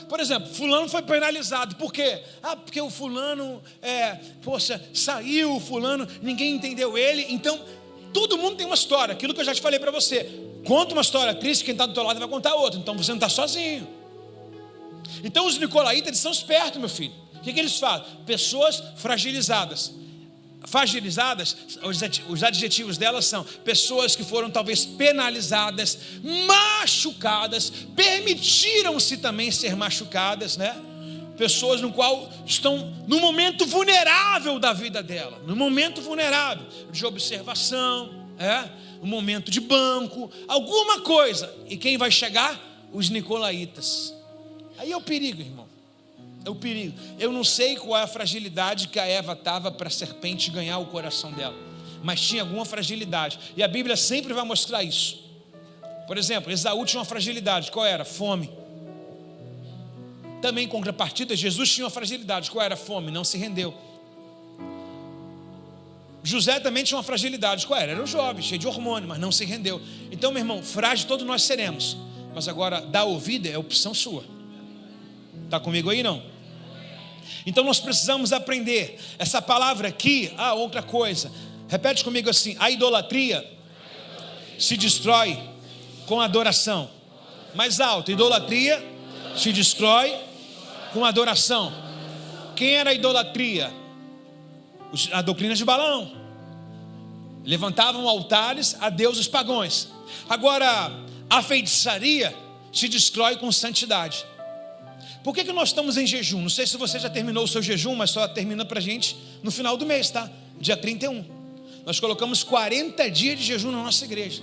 Por exemplo, fulano foi penalizado. Por quê? Porque o fulano saiu, o fulano, ninguém entendeu ele. Então todo mundo tem uma história. Aquilo que eu já te falei para você, conta uma história triste, quem está do teu lado vai contar outra. Então você não está sozinho. Então os nicolaítas, eles são espertos, meu filho. O que eles fazem? Pessoas fragilizadas. Fragilizadas, os adjetivos delas são pessoas que foram talvez penalizadas, machucadas, permitiram-se também ser machucadas, né? Pessoas no qual estão no momento vulnerável da vida dela, no momento vulnerável de observação, um momento de banco, alguma coisa. E quem vai chegar? Os nicolaítas. Aí é o perigo, irmão. É o perigo. Eu não sei qual é a fragilidade que a Eva estava para a serpente ganhar o coração dela, mas tinha alguma fragilidade, e a Bíblia sempre vai mostrar isso. Por exemplo, Esaú tinha uma fragilidade. Qual era? Fome. Também em contrapartida, Jesus tinha uma fragilidade. Qual era? Fome, não se rendeu. José também tinha uma fragilidade. Qual era? Era um jovem, cheio de hormônio, mas não se rendeu. Então, meu irmão, frágil todos nós seremos, mas agora dar ouvida é opção sua. Está comigo aí não? Então nós precisamos aprender. Essa palavra aqui, outra coisa, repete comigo assim: a idolatria se destrói com adoração. Mais alto: idolatria se destrói com adoração. Quem era a idolatria? A doutrina de Balaão. Levantavam altares a deuses pagãos. Agora, a feitiçaria se destrói com santidade. Por que nós estamos em jejum? Não sei se você já terminou o seu jejum, mas só termina para a gente no final do mês, tá? Dia 31. Nós colocamos 40 dias de jejum na nossa igreja.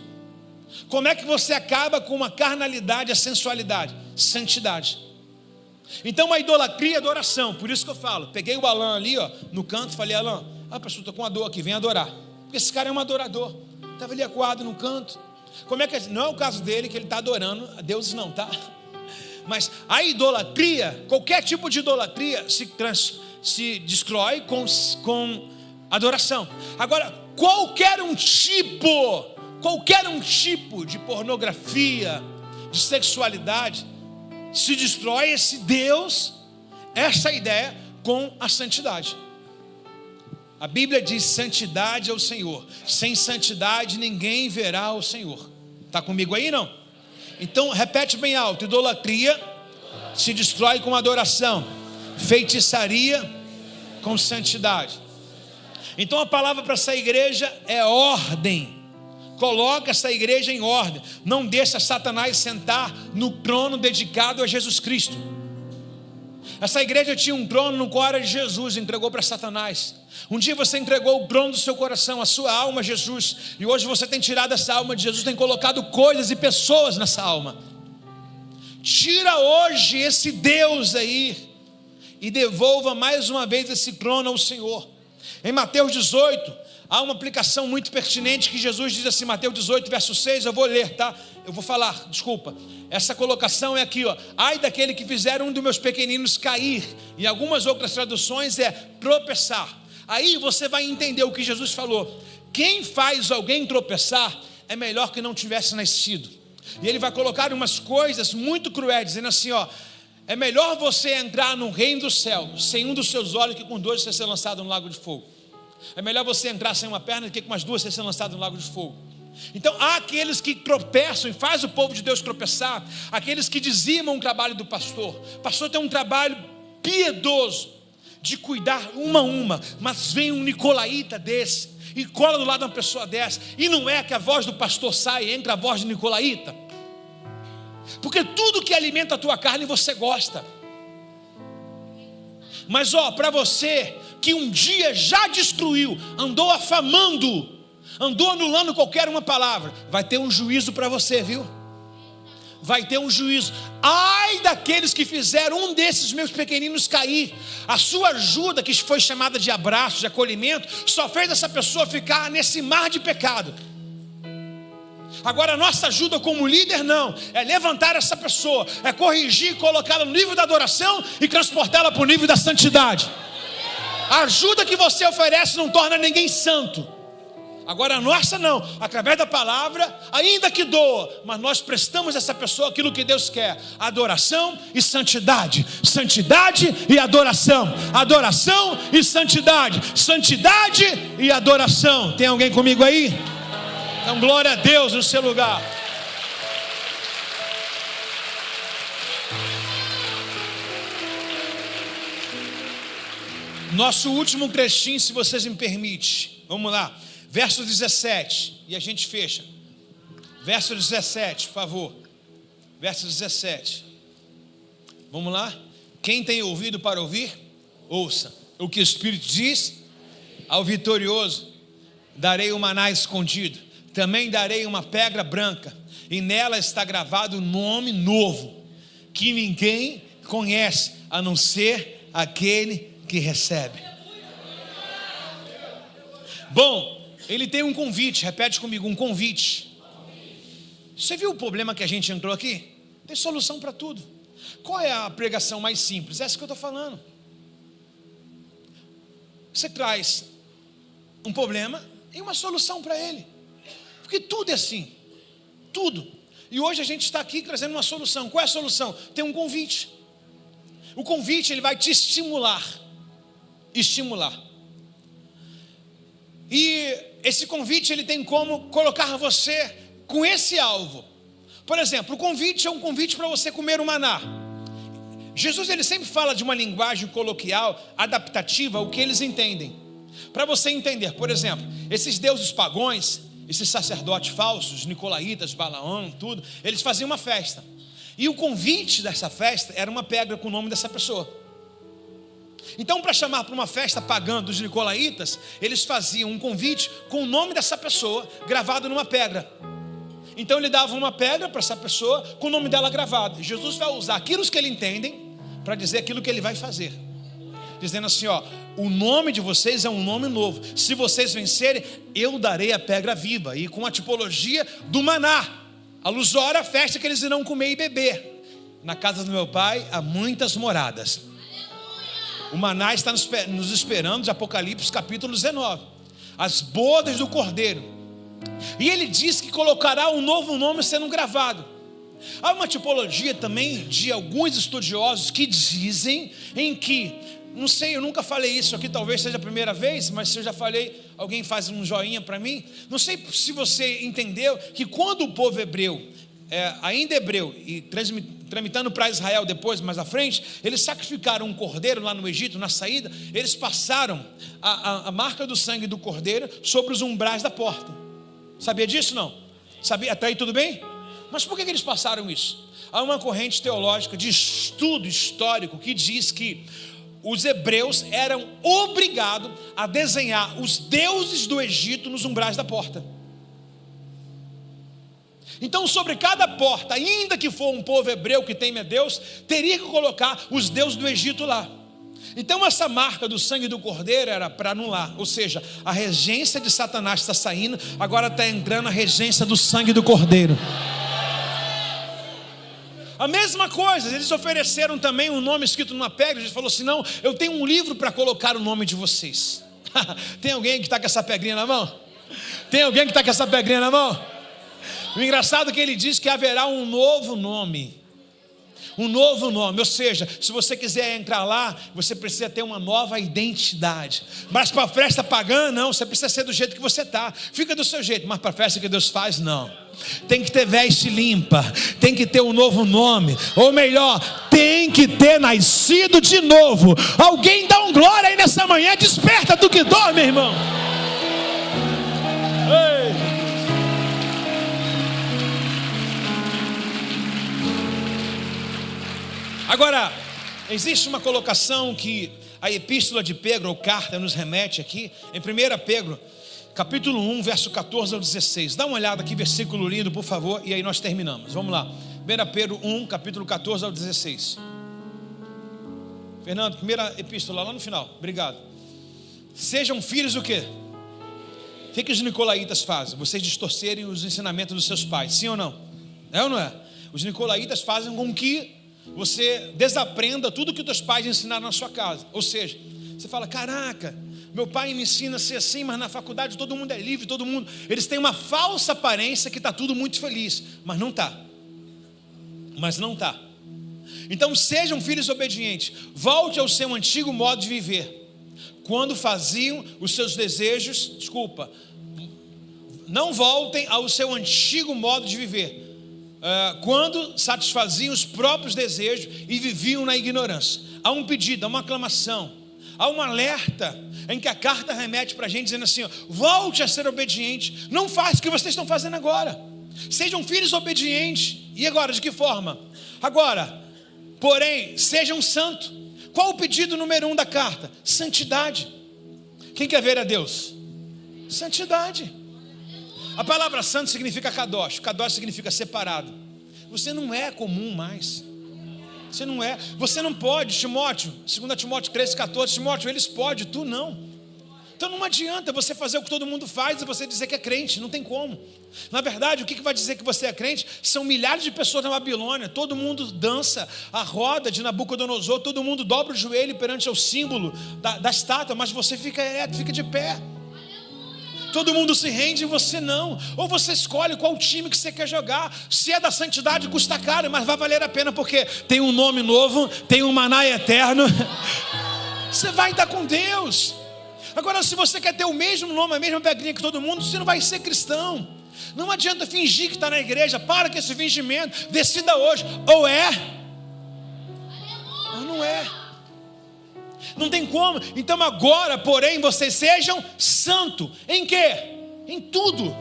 Como é que você acaba com uma carnalidade, a sensualidade? Santidade. Então a idolatria é adoração. Por isso que eu falo, peguei o Alan ali, no canto, falei: Alan, pastor, estou com uma dor aqui, vem adorar. Porque esse cara é um adorador. Estava ali acuado no canto. Como é que não é o caso dele, que ele está adorando a Deus, não, tá? Mas a idolatria, qualquer tipo de idolatria se destrói com adoração. Agora, qualquer um tipo de pornografia, de sexualidade, se destrói esse Deus, essa ideia, com a santidade. A Bíblia diz: santidade é o Senhor. Sem santidade ninguém verá o Senhor. Está comigo aí não? Então repete bem alto: idolatria se destrói com adoração, feitiçaria com santidade. Então a palavra para essa igreja é ordem. Coloca essa igreja em ordem. Não deixa Satanás sentar no trono dedicado a Jesus Cristo. Essa igreja tinha um trono no qual era de Jesus, entregou para Satanás. Um dia você entregou o trono do seu coração, a sua alma a Jesus, e hoje você tem tirado essa alma de Jesus, tem colocado coisas e pessoas nessa alma. Tira hoje esse Deus aí e devolva mais uma vez esse trono ao Senhor. Em Mateus 18, há uma aplicação muito pertinente que Jesus diz assim, Mateus 18, verso 6, eu vou ler, tá? Eu vou falar, desculpa. Essa colocação é aqui, ai daquele que fizer um dos meus pequeninos cair. Em algumas outras traduções é tropeçar. Aí você vai entender o que Jesus falou. Quem faz alguém tropeçar é melhor que não tivesse nascido. E ele vai colocar umas coisas muito cruéis, dizendo assim, é melhor você entrar no reino do céu sem um dos seus olhos que com dois você ser lançado no lago de fogo. É melhor você entrar sem uma perna do que com as duas você ser lançado no lago de fogo. Então há aqueles que tropeçam e faz o povo de Deus tropeçar, aqueles que dizimam o trabalho do pastor. O pastor tem um trabalho piedoso de cuidar uma a uma, mas vem um nicolaíta desse e cola do lado de uma pessoa dessa, e não é que a voz do pastor sai e entra a voz do nicolaíta, porque tudo que alimenta a tua carne você gosta. Mas para você que um dia já destruiu, andou afamando, andou anulando qualquer uma palavra, vai ter um juízo para você, viu? Vai ter um juízo. Ai daqueles que fizeram um desses meus pequeninos cair. A sua ajuda, que foi chamada de abraço, de acolhimento, só fez essa pessoa ficar nesse mar de pecado. Agora a nossa ajuda como líder não, é levantar essa pessoa, é corrigir, colocá-la no nível da adoração e transportá-la para o nível da santidade. A ajuda que você oferece não torna ninguém santo. Agora a nossa não, através da palavra, ainda que doa, mas nós prestamos a essa pessoa aquilo que Deus quer: adoração e santidade, santidade e adoração, adoração e santidade, santidade e adoração. Tem alguém comigo aí? Então glória a Deus no seu lugar. Nosso último trechinho, se vocês me permitem, vamos lá. Verso 17, e a gente fecha. Verso 17, por favor. Verso 17. Vamos lá? Quem tem ouvido para ouvir, ouça. O que o Espírito diz ao vitorioso: darei o maná escondido, também darei uma pedra branca, e nela está gravado um nome novo, que ninguém conhece, a não ser aquele que recebe. Bom, ele tem um convite, repete comigo, um convite. Você viu o problema que a gente entrou aqui? Tem solução para tudo. Qual é a pregação mais simples? Essa que eu estou falando. Você traz um problema e uma solução para ele, porque tudo é assim, tudo. E hoje a gente está aqui trazendo uma solução. Qual é a solução? Tem um convite. O convite, ele vai te estimular. E esse convite, ele tem como colocar você com esse alvo. Por exemplo, o convite é um convite para você comer o maná. Jesus, ele sempre fala de uma linguagem coloquial, adaptativa, o que eles entendem. Para você entender, por exemplo, esses deuses pagões, esses sacerdotes falsos, nicolaítas, Balaão, tudo, eles faziam uma festa. E o convite dessa festa era uma pedra com o nome dessa pessoa. Então, para chamar para uma festa pagã dos nicolaítas, eles faziam um convite com o nome dessa pessoa gravado numa pedra. Então ele dava uma pedra para essa pessoa com o nome dela gravado. Jesus vai usar aquilo que ele entendem para dizer aquilo que ele vai fazer, dizendo assim: o nome de vocês é um nome novo. Se vocês vencerem, eu darei a pedra viva. E com a tipologia do maná, alusória à festa que eles irão comer e beber. Na casa do meu pai há muitas moradas. O maná está nos esperando, de Apocalipse capítulo 19, as bodas do Cordeiro. E ele diz que colocará um novo nome sendo gravado. Há uma tipologia também de alguns estudiosos que dizem em que, não sei, eu nunca falei isso aqui, talvez seja a primeira vez, mas se eu já falei, alguém faz um joinha para mim. Não sei se você entendeu que quando o povo hebreu, ainda hebreu, e tramitando para Israel depois, mais à frente, eles sacrificaram um cordeiro lá no Egito, na saída, eles passaram a marca do sangue do cordeiro sobre os umbrais da porta. Sabia disso não? Sabia? Até aí tudo bem? Mas por que eles passaram isso? Há uma corrente teológica de estudo histórico que diz que os hebreus eram obrigados a desenhar os deuses do Egito nos umbrais da porta. Então, sobre cada porta, ainda que for um povo hebreu que teme a Deus, teria que colocar os deuses do Egito lá. Então, essa marca do sangue do cordeiro era para anular, ou seja, a regência de Satanás está saindo, agora está entrando a regência do sangue do cordeiro. A mesma coisa, eles ofereceram também um nome escrito numa pedra. Jesus falou assim: não, eu tenho um livro para colocar o nome de vocês. Tem alguém que está com essa pedrinha na mão? Tem alguém que está com essa pedrinha na mão? O engraçado é que ele diz que haverá um novo nome. Um novo nome, ou seja, se você quiser entrar lá, você precisa ter uma nova identidade. Mas para a festa pagã, não, você precisa ser do jeito que você está. Fica do seu jeito, mas para a festa que Deus faz, não. Tem que ter veste limpa, tem que ter um novo nome, ou melhor, tem que ter nascido de novo. Alguém dá um glória aí nessa manhã, desperta do que dorme, irmão. Ei. Agora, existe uma colocação que a epístola de Pedro, ou carta, nos remete aqui, em 1 Pedro, capítulo 1, verso 14 ao 16. Dá uma olhada aqui, versículo lindo, por favor, e aí nós terminamos. Vamos lá. 1 Pedro 1, capítulo 14 ao 16. Fernando, primeira epístola, lá no final. Obrigado. Sejam filhos do quê? O que os nicolaítas fazem? Vocês distorcerem os ensinamentos dos seus pais, sim ou não? É ou não é? Os nicolaítas fazem com que você desaprenda tudo que os teus pais ensinaram na sua casa. Ou seja, você fala, caraca, meu pai me ensina a ser assim, mas na faculdade todo mundo é livre, todo mundo... Eles têm uma falsa aparência que está tudo muito feliz, mas não está. Então sejam filhos obedientes. Volte ao seu antigo modo de viver, quando faziam os seus desejos. Não voltem ao seu antigo modo de viver, quando satisfaziam os próprios desejos e viviam na ignorância. Há um pedido, há uma aclamação, há um alerta em que a carta remete para a gente dizendo assim, ó, volte a ser obediente, não faça o que vocês estão fazendo agora, sejam filhos obedientes. E agora, de que forma? Agora, porém, sejam santos. Qual o pedido número 1 da carta? Santidade. Quem quer ver a Deus? Santidade. A palavra santo significa kadosh. Kadosh significa separado. Você não é comum mais. Você não é. Você não pode, Timóteo, 2 Timóteo 3,14, Timóteo, eles podem, tu não. Então não adianta você fazer o que todo mundo faz e você dizer que é crente, não tem como. Na verdade, o que vai dizer que você é crente? São milhares de pessoas na Babilônia, todo mundo dança a roda de Nabucodonosor, todo mundo dobra o joelho perante o símbolo da estátua, mas você fica ereto, fica de pé. Todo mundo se rende e você não. Ou você escolhe qual time que você quer jogar. Se é da santidade, custa caro, mas vai valer a pena, porque tem um nome novo, tem um maná eterno. Você vai estar com Deus. Agora, se você quer ter o mesmo nome, a mesma pedrinha que todo mundo, você não vai ser cristão. Não adianta fingir que está na igreja. Para com esse fingimento. Decida hoje, ou é ou não é. Não tem como. Então agora, porém, vocês sejam santos. Em quê? Em tudo.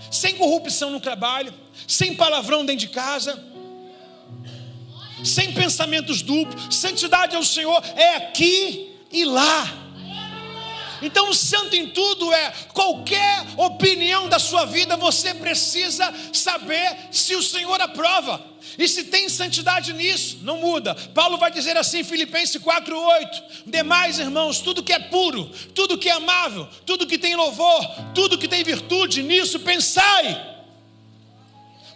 Sem corrupção no trabalho, sem palavrão dentro de casa, sem pensamentos duplos. Santidade ao Senhor é aqui e lá. Então o santo em tudo é qualquer opinião da sua vida, você precisa saber se o Senhor aprova. E se tem santidade nisso, não muda. Paulo vai dizer assim em Filipenses 4,8: demais, irmãos, tudo que é puro, tudo que é amável, tudo que tem louvor, tudo que tem virtude, nisso pensai.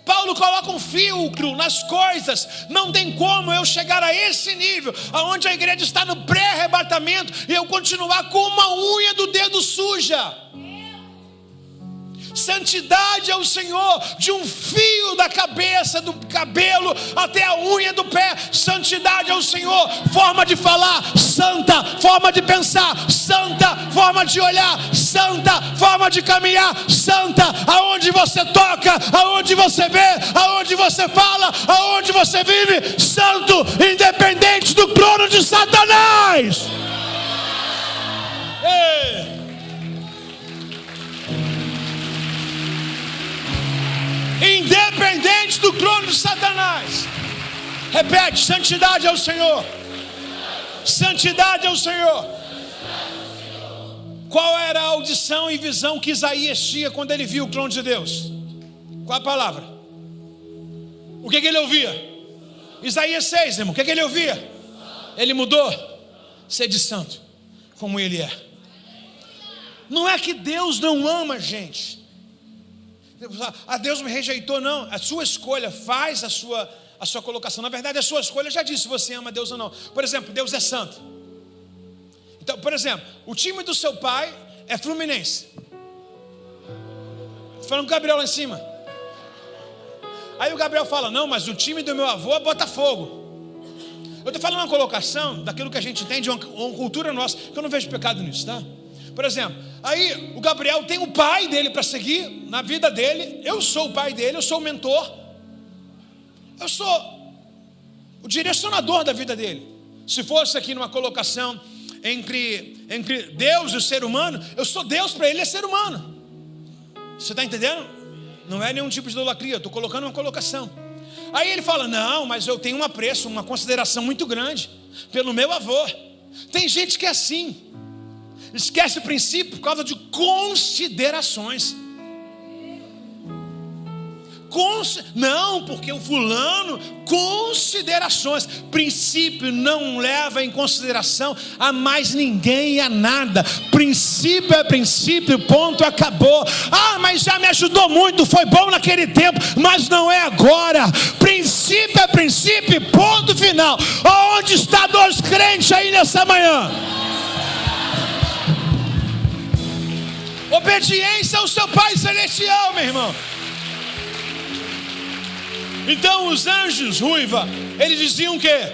Paulo coloca um filtro nas coisas. Não tem como eu chegar a esse nível, aonde a igreja está no pré-arrebatamento, e eu continuar com uma unha do dedo suja. Santidade ao Senhor, de um fio da cabeça, do cabelo até a unha do pé. Santidade ao Senhor, forma de falar santa, forma de pensar santa, forma de olhar santa, forma de caminhar santa. Aonde você toca, aonde você vê, aonde você fala, aonde você vive, santo, independente do trono de Satanás. Ei! Independente do trono de Satanás. Repete: santidade ao Senhor. Santidade ao Senhor. Qual era a audição e visão que Isaías tinha quando ele viu o trono de Deus? Qual a palavra? O que ele ouvia? Isaías 6, irmão. O que ele ouvia? Ele mudou. Sede santo, como ele é. Não é que Deus não ama a gente. A Deus me rejeitou, não. A sua escolha faz a sua colocação. Na verdade, a sua escolha já disse se você ama Deus ou não. Por exemplo, Deus é santo. Então, por exemplo, o time do seu pai é Fluminense. Falando com o Gabriel lá em cima. Aí o Gabriel fala, não, mas o time do meu avô é Botafogo. Eu estou falando uma colocação daquilo que a gente tem de uma cultura nossa, que eu não vejo pecado nisso, tá? Por exemplo, aí o Gabriel tem o pai dele para seguir na vida dele. Eu sou o pai dele, eu sou o mentor. Eu sou o direcionador da vida dele. Se fosse aqui numa colocação entre Deus e o ser humano, eu sou Deus para ele, é ser humano. Você está entendendo? Não é nenhum tipo de idolatria, eu estou colocando uma colocação. Aí ele fala, não, mas eu tenho um apreço, uma consideração muito grande pelo meu avô. Tem gente que é assim, esquece o princípio por causa de considerações. Não, porque o fulano, considerações. Princípio não leva em consideração a mais ninguém e a nada. Princípio é princípio, ponto, acabou. Ah, mas já me ajudou muito, foi bom naquele tempo, mas não é agora. Princípio é princípio, ponto final. Onde está dois crentes aí nessa manhã? Obediência ao seu Pai Celestial, meu irmão. Então os anjos, Ruiva, eles diziam o quê?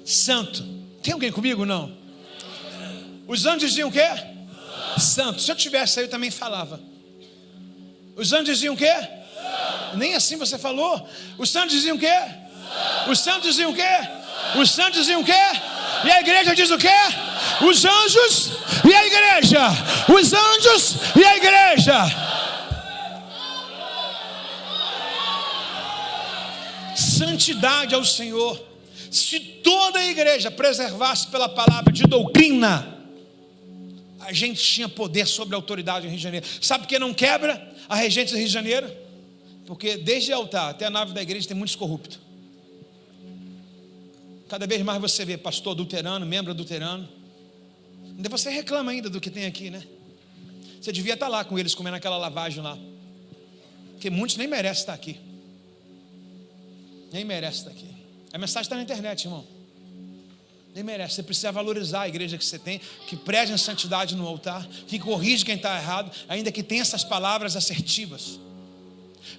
Santo. Tem alguém comigo? Não. Os anjos diziam o quê? Santo. Se eu tivesse aí eu também falava. Os anjos diziam o quê? Nem assim você falou. Os santos diziam o quê? Os santos diziam o quê? Os santos diziam o quê? E a igreja diz o quê? Os anjos e a igreja. Os anjos e a igreja. Santidade ao Senhor. Se toda a igreja preservasse pela palavra de doutrina, a gente tinha poder sobre a autoridade no Rio de Janeiro. Sabe por que não quebra a regência do Rio de Janeiro? Porque desde o altar até a nave da igreja tem muitos corruptos. Cada vez mais você vê pastor adulterano, membro adulterano. Ainda você reclama ainda do que tem aqui, né? Você devia estar lá com eles comendo aquela lavagem lá, porque muitos nem merecem estar aqui. Nem merece estar aqui. A mensagem está na internet, irmão. Nem merece. Você precisa valorizar a igreja que você tem, que preze em santidade no altar, que corrige quem está errado, ainda que tenha essas palavras assertivas.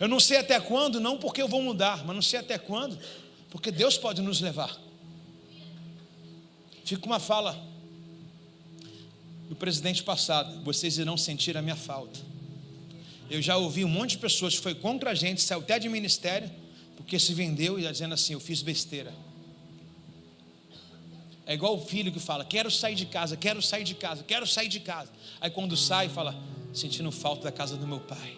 Eu não sei até quando, não porque eu vou mudar, mas não sei até quando, porque Deus pode nos levar. Fica uma fala do presidente passado: vocês irão sentir a minha falta. Eu já ouvi um monte de pessoas que foi contra a gente, saiu até de ministério, porque se vendeu e ia dizendo assim: eu fiz besteira. É igual o filho que fala: quero sair de casa, quero sair de casa, quero sair de casa. Aí quando sai fala: sentindo falta da casa do meu pai.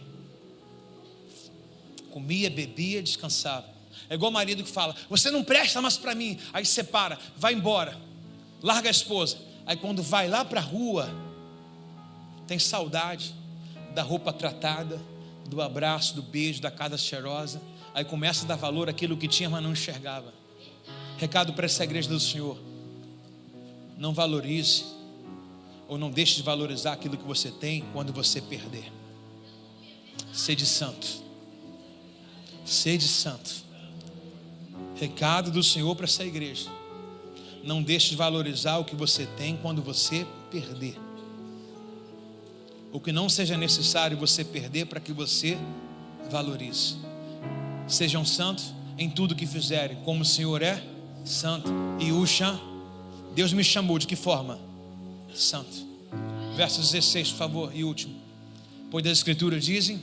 Comia, bebia, descansava. É igual o marido que fala: você não presta mais para mim. Aí separa, vai embora, larga a esposa. Aí quando vai lá para a rua, tem saudade da roupa tratada, do abraço, do beijo, da casa cheirosa. Aí começa a dar valor àquilo que tinha, mas não enxergava. Recado para essa igreja do Senhor: não valorize, ou não deixe de valorizar aquilo que você tem quando você perder. Sede santo. Sede santo. Recado do Senhor para essa igreja: não deixe de valorizar o que você tem quando você perder. O que não seja necessário você perder para que você valorize. Sejam santos em tudo que fizerem, como o Senhor é santo. E Uxa, Deus me chamou de que forma? Santo. Verso 16, por favor, e último. Pois as escrituras dizem: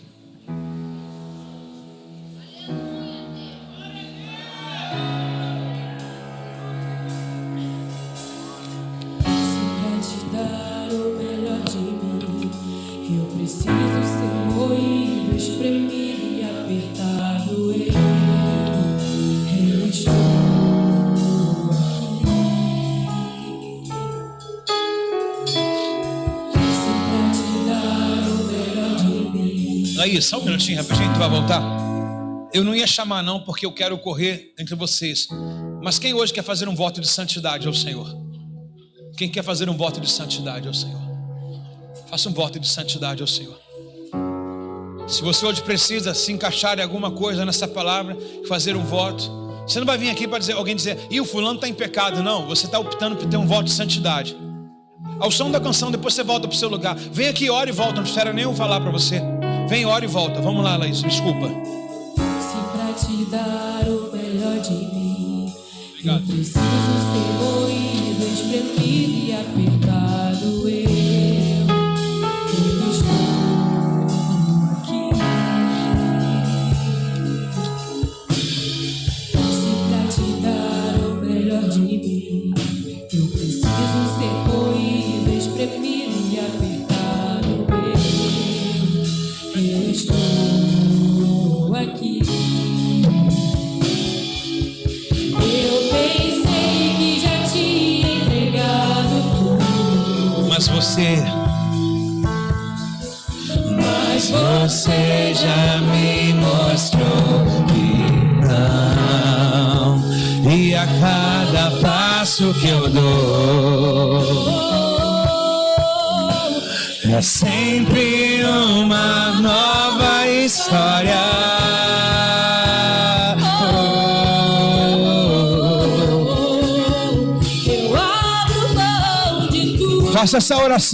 preciso ser moído, espremido e apertado. Eu estou aqui, sempre te dar o melhor de mim. Aí, só um minutinho, rapidinho, tu vai voltar. Eu não ia chamar não, porque eu quero correr entre vocês. Mas quem hoje quer fazer um voto de santidade ao Senhor? Quem quer fazer um voto de santidade ao Senhor? Faça um voto de santidade ao Senhor. Se você hoje precisa se encaixar em alguma coisa nessa palavra, fazer um voto, você não vai vir aqui para dizer, alguém dizer: e o fulano está em pecado. Não, você está optando por ter um voto de santidade. Ao som da canção, depois você volta para o seu lugar. Vem aqui, ora e volta. Não espera nem eu falar para você. Vem, ora e volta. Vamos lá, Laís, desculpa. Se pra te dar o melhor de mim. Obrigado. Eu preciso ser moído, espremido e apertado. Eu estou aqui. Se pra te dar o melhor de mim, eu preciso ser moído, espremido e apertado. Eu estou aqui. Eu pensei que já tinha entregado tudo, Mas você já me mostrou que não. E a cada passo que eu dou é sempre uma nova história. eu abro mão de tudo. Faça essa oração.